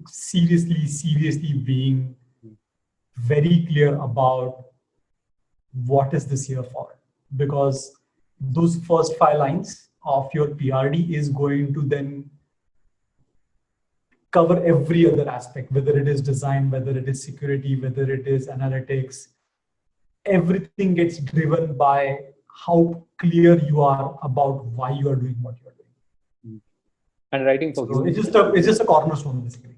[SPEAKER 2] seriously being very clear about what is this here for, because those first 5 lines of your PRD is going to then cover every other aspect, whether it is design, whether it is security, whether it is analytics. Everything gets driven by how clear you are about why you are doing what you are doing.
[SPEAKER 1] And writing for humans.
[SPEAKER 2] It's just a cornerstone, basically.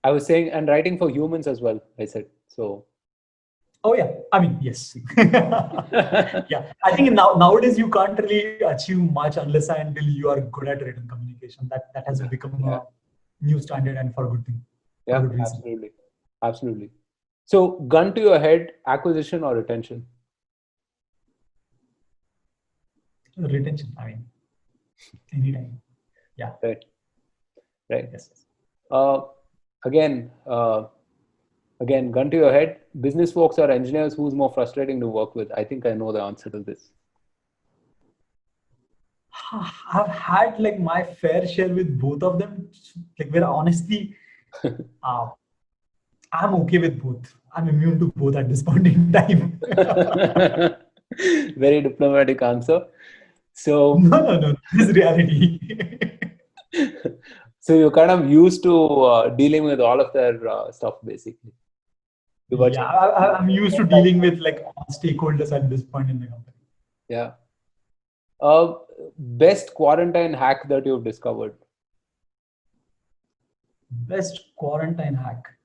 [SPEAKER 1] I was saying, and writing for humans as well, I said. So.
[SPEAKER 2] Oh yeah, I mean, yes. Yeah, I think nowadays you can't really achieve much unless and until you are good at written communication. That has become a new standard, and for a good thing.
[SPEAKER 1] Yeah, absolutely. So, gun to your head, acquisition or retention?
[SPEAKER 2] Retention. I mean, anytime. Yeah.
[SPEAKER 1] Right.
[SPEAKER 2] Yes.
[SPEAKER 1] Again, gun to your head, business folks or engineers, who's more frustrating to work with? I think I know the answer to this.
[SPEAKER 2] I've had like my fair share with both of them. Like, where honestly, I'm okay with both. I'm immune to both at this point in time.
[SPEAKER 1] Very diplomatic answer. So
[SPEAKER 2] no, this is reality.
[SPEAKER 1] So you're kind of used to dealing with all of their stuff, basically.
[SPEAKER 2] Yeah, I'm used to dealing with like stakeholders at this point in the company.
[SPEAKER 1] Yeah. Best quarantine hack that you've discovered?
[SPEAKER 2] Best quarantine hack.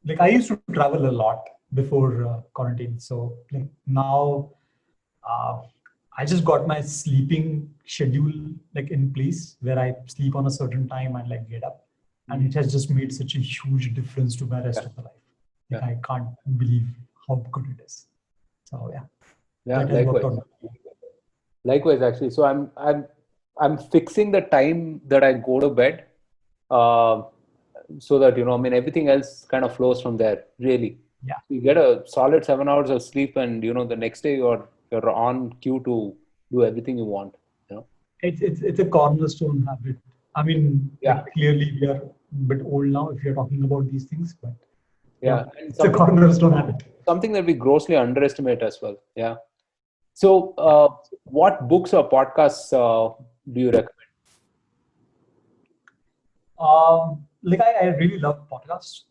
[SPEAKER 2] Like I used to travel a lot before quarantine. So like now, I just got my sleeping schedule like in place where I sleep on a certain time and like get up. And it has just made such a huge difference to my rest of the life. Like I can't believe how good it is. So
[SPEAKER 1] yeah, likewise actually. So I'm fixing the time that I go to bed, so that everything else kind of flows from there. Really, you get a solid 7 hours of sleep, and the next day you're on cue to do everything you want.
[SPEAKER 2] It's a cornerstone habit. I mean, clearly we are a bit old now if you're talking about these things, but it's a cornerstone habit.
[SPEAKER 1] Something that we grossly underestimate as well. Yeah. So, what books or podcasts do you recommend?
[SPEAKER 2] Like I really love podcasts.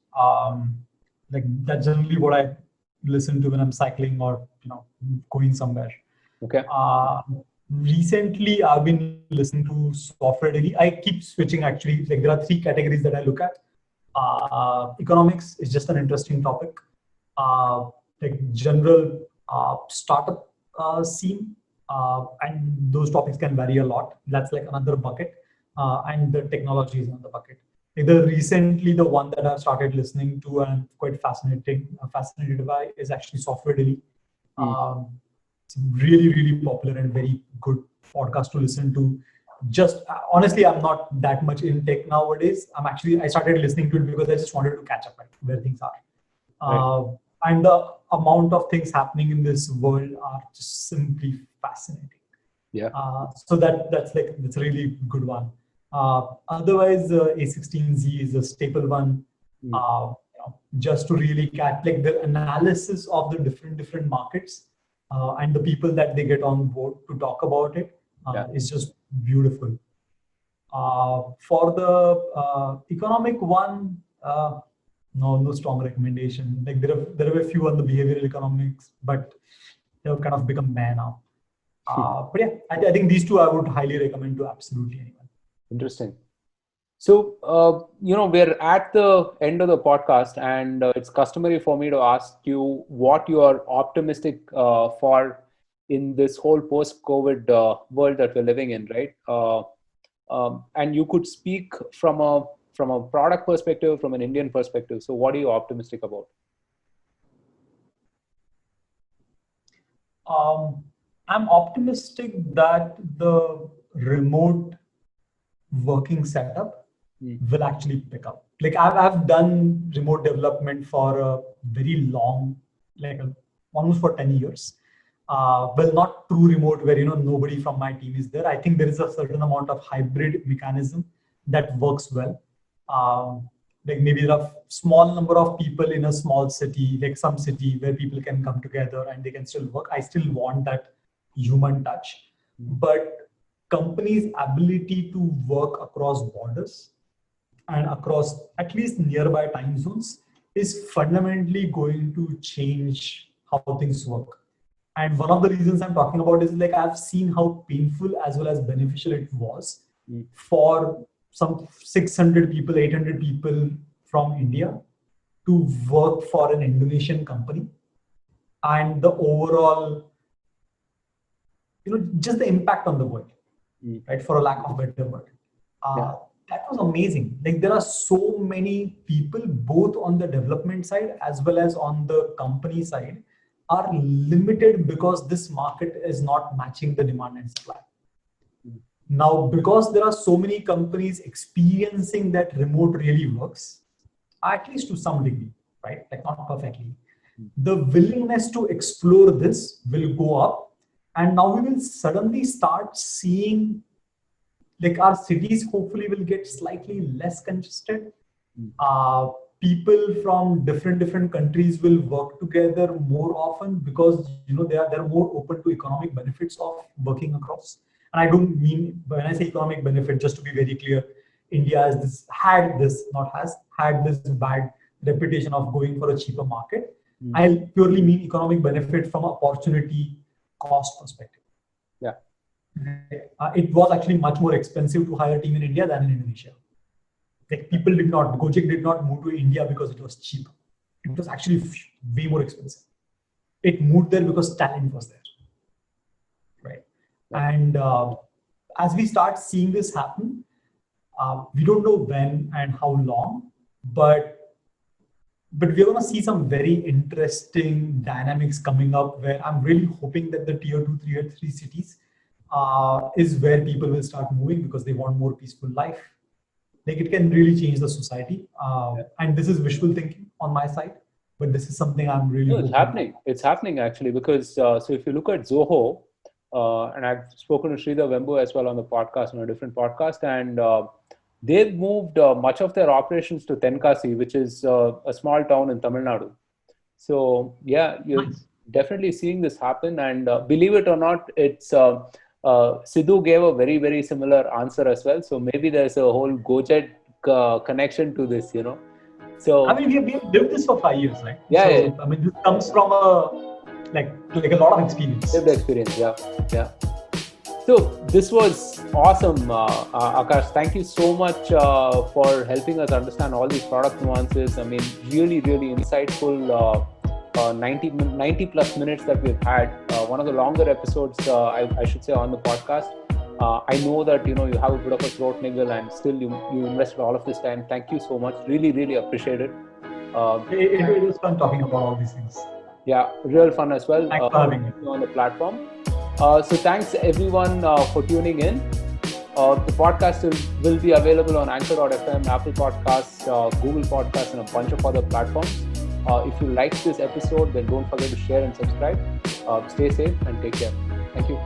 [SPEAKER 2] Like that's generally what I listen to when I'm cycling or going somewhere.
[SPEAKER 1] Okay.
[SPEAKER 2] Recently, I've been listening to Software Daily. I keep switching actually. Like there are 3 categories that I look at. Economics is just an interesting topic. Like general startup scene, and those topics can vary a lot. That's like another bucket, and the technology is another bucket. Recently, the one that I've started listening to and quite fascinated by is actually Software Daily. It's really, really popular and very good podcast to listen to. Just honestly, I'm not that much in tech nowadays. I started listening to it because I just wanted to catch up at where things are.
[SPEAKER 1] Right.
[SPEAKER 2] And the amount of things happening in this world are just simply fascinating.
[SPEAKER 1] Yeah.
[SPEAKER 2] So that's a really good one. Otherwise, A16Z is a staple one. Just to really catch like the analysis of the different markets and the people that they get on board to talk about it is just beautiful. For the economic one, no strong recommendation. Like there are a few on the behavioral economics, but they've kind of become meh now. But yeah, I think these two I would highly recommend to absolutely anyone.
[SPEAKER 1] Interesting. So, we're at the end of the podcast, and it's customary for me to ask you what you are optimistic for in this whole post-COVID world that we're living in, right? And you could speak from a product perspective, from an Indian perspective. So, what are you optimistic about?
[SPEAKER 2] I'm optimistic that the remote working setup will actually pick up. Like I've done remote development for a very long, almost for 10 years. Well, not true remote where, nobody from my team is there. I think there is a certain amount of hybrid mechanism that works well. Like maybe there are small number of people in a small city, like some city where people can come together and they can still work. I still want that human touch, but companies' ability to work across borders and across at least nearby time zones is fundamentally going to change how things work. And one of the reasons I'm talking about is like I've seen how painful as well as beneficial it was for some 600 people, 800 people from India to work for an Indonesian company. And the overall, just the impact on the world, right? For a lack of a better word. That was amazing. Like there are so many people, both on the development side as well as on the company side, are limited because this market is not matching the demand and supply. Now, because there are so many companies experiencing that remote really works, at least to some degree, right? Like not perfectly. The willingness to explore this will go up. And now we will suddenly start seeing like our cities hopefully will get slightly less congested. People from different countries will work together more often because they're more open to economic benefits of working across. And I don't mean when I say economic benefit, just to be very clear, India had this bad reputation of going for a cheaper market. I purely mean economic benefit from an opportunity cost perspective.
[SPEAKER 1] Yeah.
[SPEAKER 2] It was actually much more expensive to hire a team in India than in Indonesia. Like Gojek did not move to India because it was cheap. It was actually way more expensive. It moved there because talent was there, right? And as we start seeing this happen, we don't know when and how long, but we're going to see some very interesting dynamics coming up where I'm really hoping that the tier 2, tier 3 cities is where people will start moving because they want more peaceful life. Like it can really change the society. And this is wishful thinking on my side, but this is something I'm really
[SPEAKER 1] hoping. Happening. It's happening actually because so if you look at Zoho, and I've spoken to Sridhar Vembu as well on the podcast, on a different podcast, and they've moved much of their operations to Tenkasi, which is a small town in Tamil Nadu. So yeah, you're definitely seeing this happen. And believe it or not, it's Sidhu gave a very, very similar answer as well. So maybe there's a whole Gojek connection to this, So
[SPEAKER 2] I mean, we have lived this for 5 years, right?
[SPEAKER 1] Yeah,
[SPEAKER 2] so,
[SPEAKER 1] yeah.
[SPEAKER 2] I mean, this comes from a lot of experience.
[SPEAKER 1] Lived experience, yeah. So this was awesome, Akash. Thank you so much for helping us understand all these product nuances. I mean, really, really insightful 90 plus minutes that we've had. One of the longer episodes, I should say, on the podcast. I know that you have a bit of a throat niggle, and still you invested all of this time. Thank you so much. Really, really appreciate it.
[SPEAKER 2] It was fun talking about all these things.
[SPEAKER 1] Yeah, real fun as well.
[SPEAKER 2] Thanks for having me
[SPEAKER 1] on the platform. So thanks everyone for tuning in. The podcast will be available on Anchor.fm, Apple Podcasts, Google Podcasts, and a bunch of other platforms. If you liked this episode, then don't forget to share and subscribe. Stay safe and take care. Thank you.